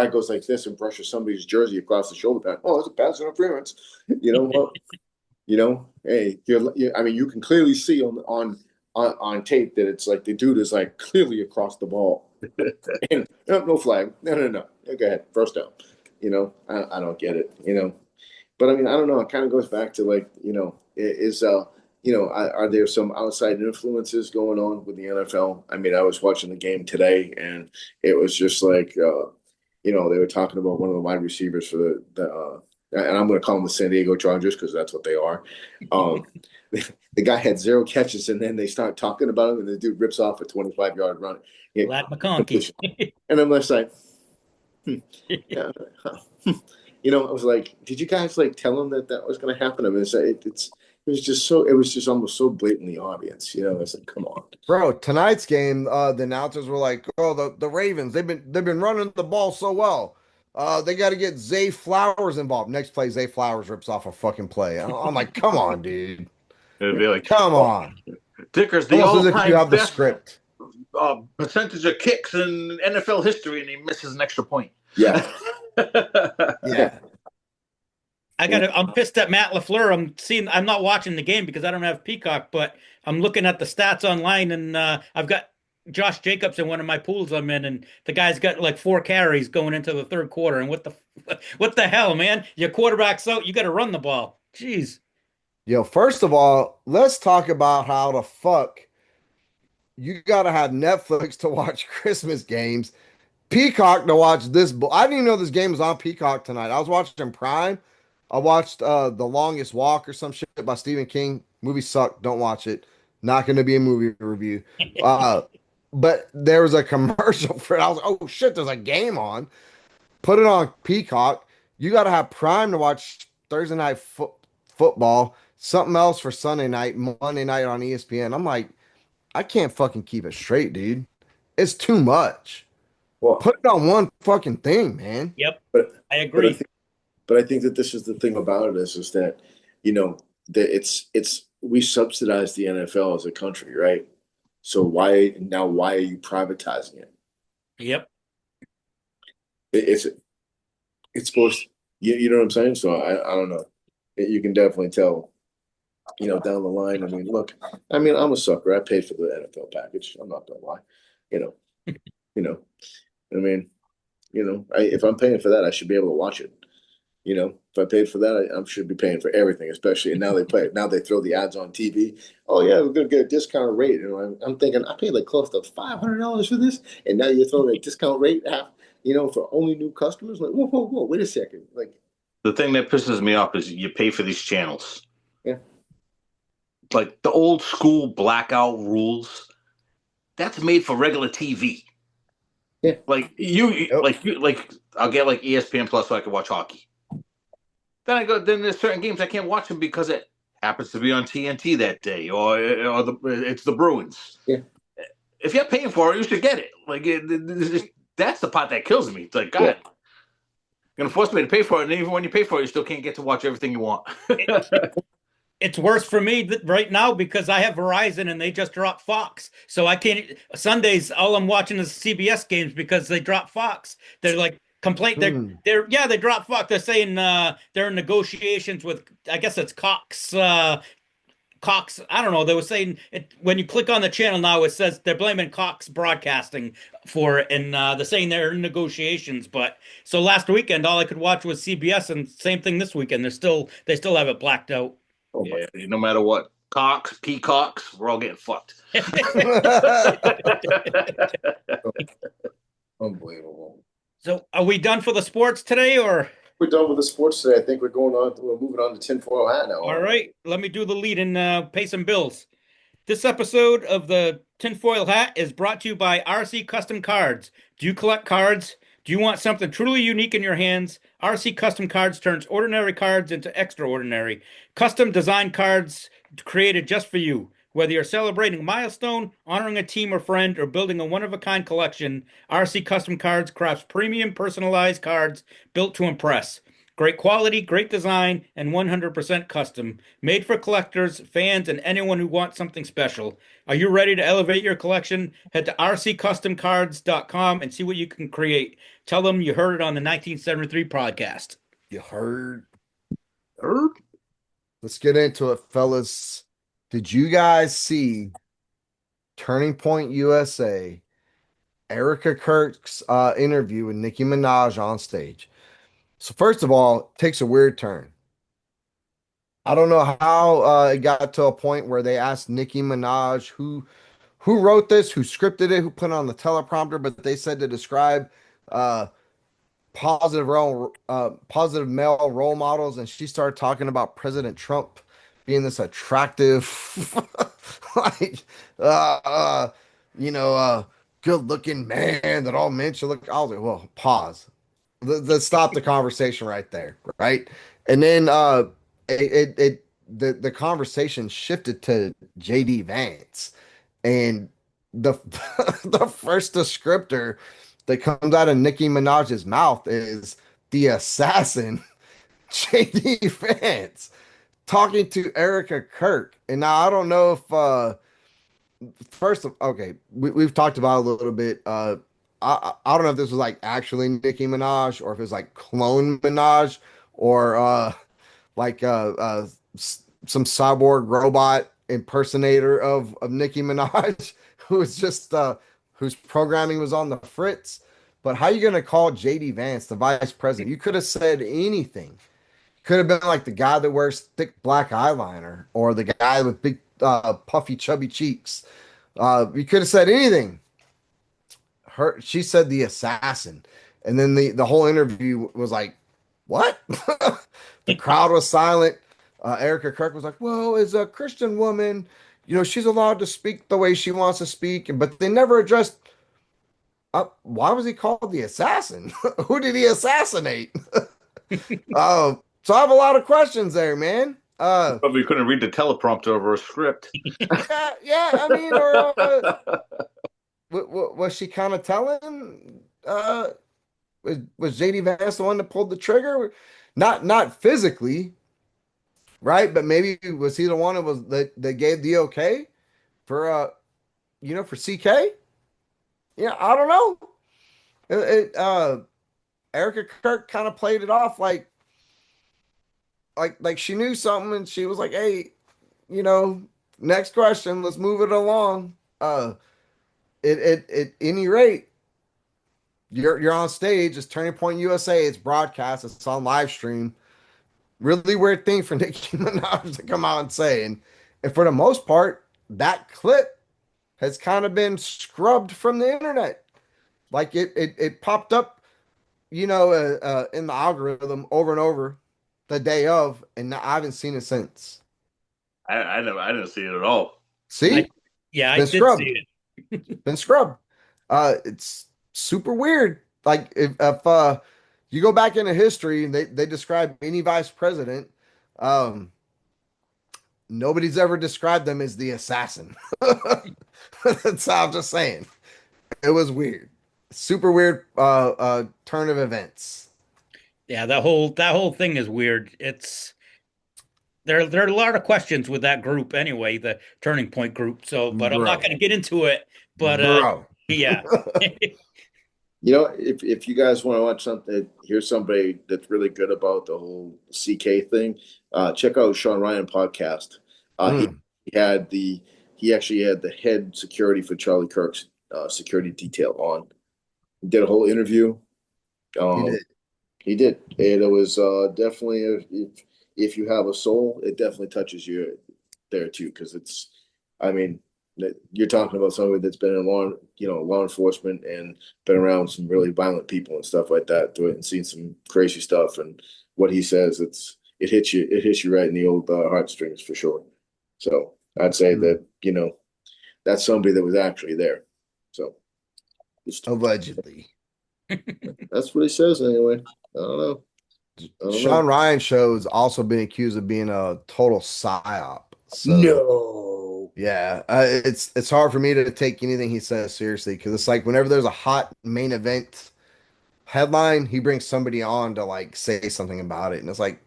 goes like this and brushes somebody's jersey across the shoulder pad. Oh, it's a pass interference. You know what? Hey, I mean, you can clearly see on tape that it's like the dude is like clearly across the ball. And no flag. No. Go ahead, first down. I don't get it. But I mean, I don't know. It kind of goes back to like, are there some outside influences going on with the NFL? I mean, I was watching the game today, and it was just like, they were talking about one of the wide receivers for and I'm going to call them the San Diego Chargers because that's what they are. The guy had 0 catches, and then they start talking about him, and the dude rips off a 25-yard run. Lad McConkey. And I'm just like, yeah. I was like, did you guys like tell him that was going to happen? I mean, it was just almost so blatantly obvious. It's like, come on, Bro, tonight's game, the announcers were like, "Oh, the Ravens, they've been running the ball so well. They got to get Zay Flowers involved." Next play, Zay Flowers rips off a fucking play. I'm like, "Come on, dude. It'd be like, Come oh, on." Dicker's the Almost as if you all-time have the best script. percentage of kicks in NFL history, and he misses an extra point. yeah. Yeah. I'm pissed at Matt LaFleur. I'm not watching the game because I don't have Peacock, but I'm looking at the stats online, and I've got Josh Jacobs in one of my pools I'm in, and the guy's got like 4 carries going into the third quarter. And what the hell, man? Your quarterback's out. You got to run the ball. Jeez. First of all, let's talk about how the fuck you got to have Netflix to watch Christmas games, Peacock to watch this. I didn't even know this game was on Peacock tonight. I was watching Prime. I watched The Longest Walk or some shit by Stephen King. Movie sucked. Don't watch it. Not going to be a movie review. but there was a commercial for it. I was like, oh shit, there's a game on. Put it on Peacock. You got to have Prime to watch Thursday night football. Something else for Sunday night, Monday night on ESPN. I'm like, I can't fucking keep it straight, dude. It's too much. Well, Put it on one fucking thing, man. Yep, but I but I agree. think but I think that this is the thing about it is that you know that it's we subsidize the NFL as a country, right? So why are you privatizing it? Yep. It's it's supposed you know what I'm saying? So I don't know. You can definitely tell, down the line. I mean, look, I mean, I'm a sucker. I paid for the NFL package. I'm not gonna lie. You know, you know. I mean, if I'm paying for that, I should be able to watch it. If I paid for that, I should be paying for everything, especially and now they throw the ads on TV. Oh yeah, we're gonna get a discount rate. I'm thinking I paid like close to $500 for this, and now you're throwing a discount rate for only new customers. Like, whoa, whoa, whoa, wait a second. Like, The thing that pisses me off is you pay for these channels. yeah, Like the old school blackout rules, that's made for regular TV. yeah, Yep. Like I'll get like ESPN Plus so I can watch hockey. Then there's certain games I can't watch them because it happens to be on TNT that day, it's the Bruins. yeah, If you're paying for it, you should get it. That's the part that kills me. It's like, yeah. God, you're gonna force me to pay for it, and even when you pay for it, you still can't get to watch everything you want. It's worse for me right now because I have Verizon and they just dropped Fox. So I can't Sundays all I'm watching is CBS games because they dropped Fox. They're like complaint Hmm. they dropped Fox. They're saying they're in negotiations with I guess it's Cox, I don't know. They were saying it when you click on the channel now, it says they're blaming Cox Broadcasting for it, and they're saying they're in negotiations. But so last weekend, all I could watch was CBS, and same thing this weekend. They still have it blacked out. Oh my, Yeah, no matter what, Cox, Peacocks, we're all getting fucked. unbelievable. So are we done for the sports today, or We're done with the sports today. I think we're going on. We're moving on to tinfoil hat now, all aren't we? right? Let me do the lead and pay some bills. This episode of the Tinfoil Hat is brought to you by RC Custom Cards. Do you collect cards? Do you want something truly unique in your hands? RC Custom Cards turns ordinary cards into extraordinary. Custom designed cards created just for you. Whether you're celebrating a milestone, honoring a team or friend, or building a one-of-a-kind collection, RC Custom Cards crafts premium personalized cards built to impress. Great quality, great design, and 100% custom. Made for collectors, fans, and anyone who wants something special. Are you ready to elevate your collection? Head to rccustomcards.com and see what you can create. Tell them you heard it on the 1973 podcast. You heard. Let's get into it, fellas. Did you guys see Turning Point USA, Erica Kirk's interview with Nicki Minaj on stage? So first of all, it takes a weird turn. I don't know how it got to a point where they asked Nicki Minaj who wrote this, who scripted it, who put it on the teleprompter, but they said to describe uh, positive male role models, and she started talking about President Trump being this attractive, like uh, uh, you know, good-looking man that all men should look. I was like, well, pause. Let's stop the conversation right there, right? And then the conversation shifted to JD Vance, and the the first descriptor that comes out of Nicki Minaj's mouth is the assassin, JD Vance, talking to Erica Kirk. And now I don't know if okay, we've talked about it a little bit. I don't know if this was like actually Nicki Minaj or if it's like clone Minaj or like some cyborg robot impersonator of Nicki Minaj who was just whose programming was on the fritz. But how you gonna call JD Vance the vice president? You could have said anything. Could have been like the guy that wears thick black eyeliner or the guy with big puffy chubby cheeks. You could have said anything. She said the assassin, and then the whole interview was like, what? The crowd was silent. Erica Kirk was like, well, as a Christian woman, she's allowed to speak the way she wants to speak, but they never addressed why was he called the assassin? Who did he assassinate? So I have a lot of questions there, man. Probably couldn't read the teleprompter over a script. Yeah, yeah. I mean, or was she kind of telling? Was JD Vance the one that pulled the trigger? Not physically, right? But maybe was he the one that gave the okay for for CK? Yeah, I don't know. Erica Kirk kind of played it off like she knew something, and she was like, "Hey, you know, next question, let's move it along." At any rate, you're on stage. It's Turning Point USA. It's broadcast. It's on live stream. Really weird thing for Nicki Minaj to come out and say, and for the most part, that clip has kind of been scrubbed from the internet. Like it popped up, in the algorithm over and over the day of, and I haven't seen it since. I didn't see it at all. I See, yeah, it's I been did scrubbed. see it. Been scrubbed. It's super weird. Like if you go back into history and they describe any vice president, um, nobody's ever described them as the assassin. That's how I'm just saying. It was weird. Super weird turn of events. Yeah, that whole thing is weird. There are a lot of questions with that group anyway, the Turning Point group. So, but I'm not Bro. going to get into it. But Bro. yeah. If you guys want to watch something, here's somebody that's really good about the whole CK thing. Check out Sean Ryan podcast. He Mm, had the he actually had the head security for Charlie Kirk's security detail on. He did a whole interview. he Um, did. he did, and it was definitely if you have a soul, it definitely touches you there too, because I mean, you're talking about somebody that's been in law enforcement and been around some really violent people and stuff like that, doing and seen some crazy stuff. And what he says, it hits you right in the old heartstrings for sure. So I'd say Mm. that that's somebody that was actually there. So just, Allegedly. that's what he says anyway. I don't know. I don't Sean know. Ryan show's also been accused of being a total psyop. So No. yeah, it's hard for me to take anything he says seriously because it's like whenever there's a hot main event headline, he brings somebody on to like say something about it, and it's like,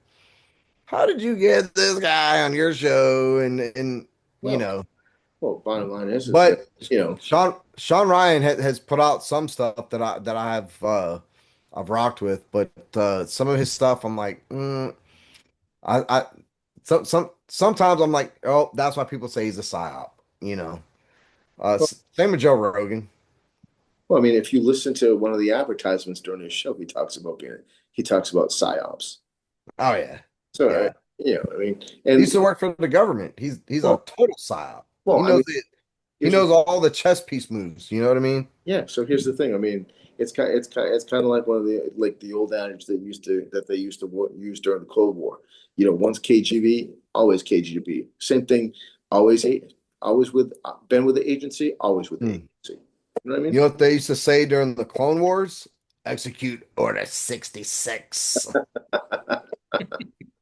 how did you get this guy on your show? And you Well, know, bottom line is that but you know, Sean Ryan has put out some stuff that I have I've rocked with, but some of his stuff I'm like, I sometimes I'm like, oh, that's why people say he's a psyop, you know. well, Same with Joe Rogan. I mean, if you listen to one of the advertisements during his show, he talks about psyops. Oh yeah, So, yeah. I mean, He and used to work for the government. He's a well, total psyop. He well, I knows mean, it. He here's the knows all the chess piece moves. You know what I mean? yeah. So here's the thing. I mean, it's kind of like one of the old adage that they used to use during the Cold War. Once KGB, always KGB. Same thing. Always always with been with the agency, always with the Hmm. agency. You know what I You mean? know what they used to say during the Clone Wars? Execute Order 66.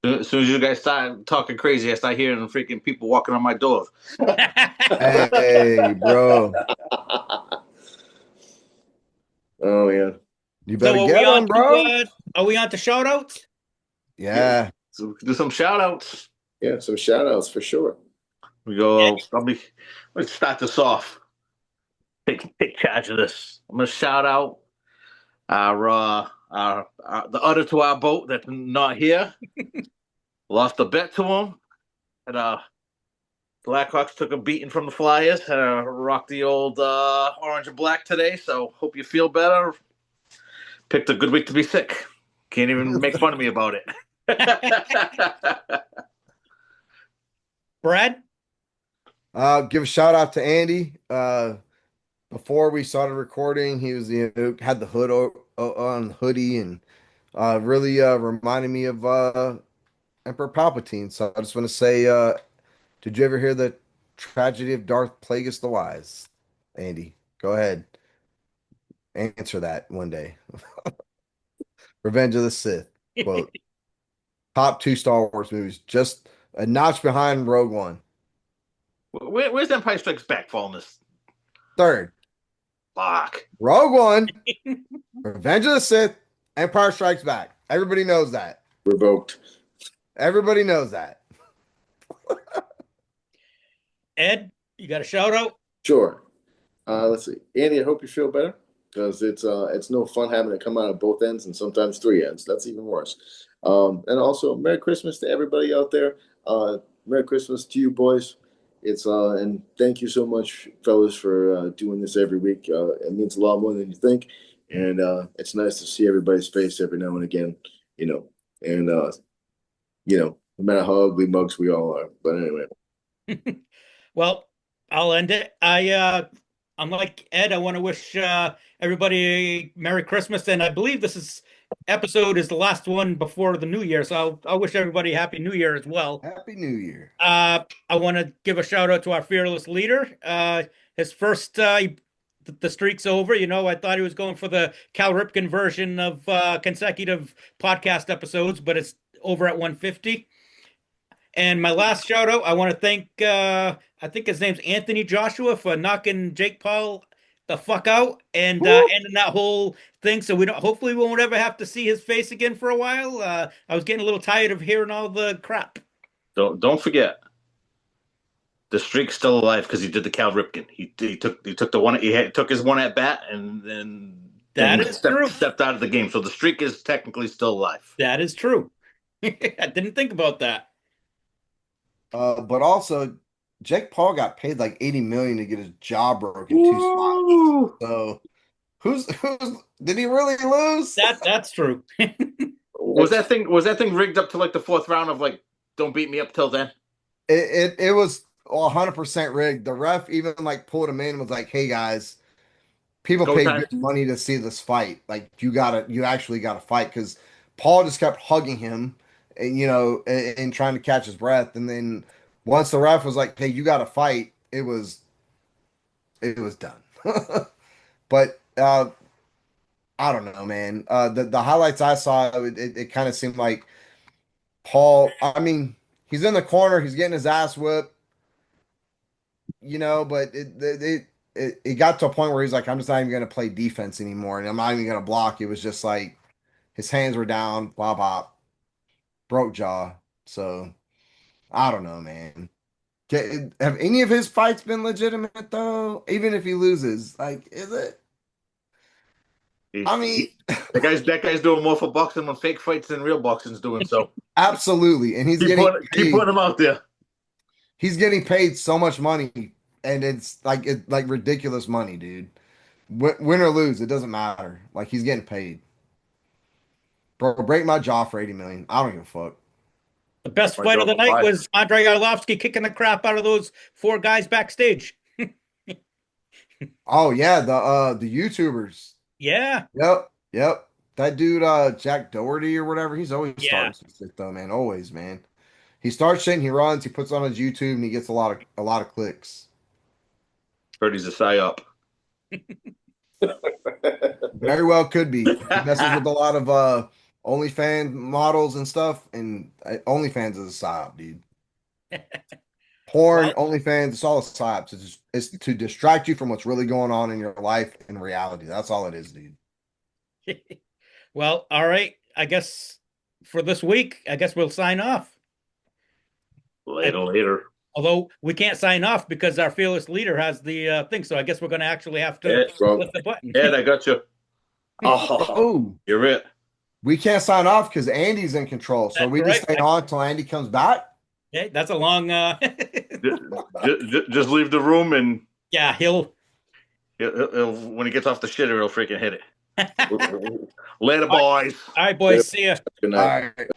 As soon as you guys start talking crazy, I start hearing freaking people walking on my door. Hey, bro. Oh yeah. You better So get him, bro. are we on to shout outs? Yeah. Yeah. So we can do some shout outs. Yeah, some shout outs for sure. We go, let's start this off. Take charge of this. I'm gonna shout out the udder to our boat that's not here. Lost a bet to him. And Blackhawks took a beating from the Flyers. Rocked the old orange and black today. So hope you feel better. Picked a good week to be sick. Can't even make fun of me about it. Brad? Give a shout out to Andy. Before we started recording, he was had the hood on the hoodie and really reminded me of Emperor Palpatine. So I just want to say, did you ever hear that tragedy of Darth Plagueis the Wise? Andy, go ahead. Answer that one day. Revenge of the Sith. Quote. Top 2 Star Wars movies. Just a notch behind Rogue One. Where's Empire Strikes Back falling this? Third, Fuck. Rogue One, Revenge of the Sith, Empire Strikes Back. Everybody knows that. Revoked. Everybody knows that. Ed, you got a shout out? Sure. Let's see. Andy, I hope you feel better because it's no fun having to come out of both ends and sometimes three ends. That's even worse. And also Merry Christmas to everybody out there. Merry Christmas to you boys. And thank you so much, fellas, for doing this every week. It means a lot more than you think. And it's nice to see everybody's face every now and again, and no matter how ugly mugs we all are. But anyway. Well, I'll end it. I'm like Ed. I want to wish everybody a Merry Christmas, and I believe this episode is the last one before the New Year, so I'll wish everybody a Happy New Year as well. Happy New Year. I want to give a shout out to our fearless leader. His first the streak's over. I thought he was going for the Cal Ripken version of consecutive podcast episodes, but it's over at 150. And my last shout out, I want to thank I think his name's Anthony Joshua for knocking Jake Paul the fuck out and ending that whole thing. So hopefully we won't ever have to see his face again for a while. I was getting a little tired of hearing all the crap. Don't forget, the streak's still alive because he did the Cal Ripken. He took the one took his one at bat and then that is true. Stepped out of the game. So the streak is technically still alive. That is true. I didn't think about that. But also, Jake Paul got paid like $80 million to get his jaw broken 2 spots. So who's did he really lose? That's true. Was that thing rigged up to like the 4th round of like, don't beat me up till then? It was 100% rigged. The ref even like pulled him in and was like, "Hey guys, people pay good money to see this fight. Like you actually gotta fight," because Paul just kept hugging him and and trying to catch his breath. And then once the ref was like, "Hey, you gotta fight," it was done. But I don't know, man. The highlights I saw, it kind of seemed like Paul, I mean, he's in the corner, he's getting his ass whipped, but it got to a point where he's like, I'm just not even going to play defense anymore, and I'm not even going to block. It was just like his hands were down, blah, blah, broke jaw. So I don't know, man. Have any of his fights been legitimate though? Even if he loses, like, is it? I mean, that guy's doing more for boxing on fake fights than real boxing's doing. So absolutely, and keep putting him out there. He's getting paid so much money, and it's like ridiculous money, dude. Win or lose, it doesn't matter. Like he's getting paid. Bro, break my jaw for $80 million. I don't give a fuck. The best fight of the night was Andrei Arlovsky kicking the crap out of those 4 guys backstage. Oh yeah, the YouTubers. Yeah. Yep. That dude, Jack Doherty or whatever, he's always starting some shit though, man. Always, man. He starts shit and he runs, he puts on his YouTube and he gets a lot of clicks. Heard he's a psyop. Very well could be. He messes with a lot of OnlyFans models and stuff, and OnlyFans is a psyop, dude. Porn, OnlyFans, it's all a psyop. It's to distract you from what's really going on in your life and reality. That's all it is, dude. Well, all right. I guess for this week, I guess we'll sign off. Later. Although we can't sign off because our fearless leader has the thing, so I guess we're going to actually have to flip the button. Ed, I got you. Oh, you're it. We can't sign off because Andy's in control, so we just stay on until Andy comes back. Okay, that's a long. Just leave the room and he'll when he gets off the shitter, he'll freaking hit it. Later, boys. All right, boys. See ya. Good night. All right.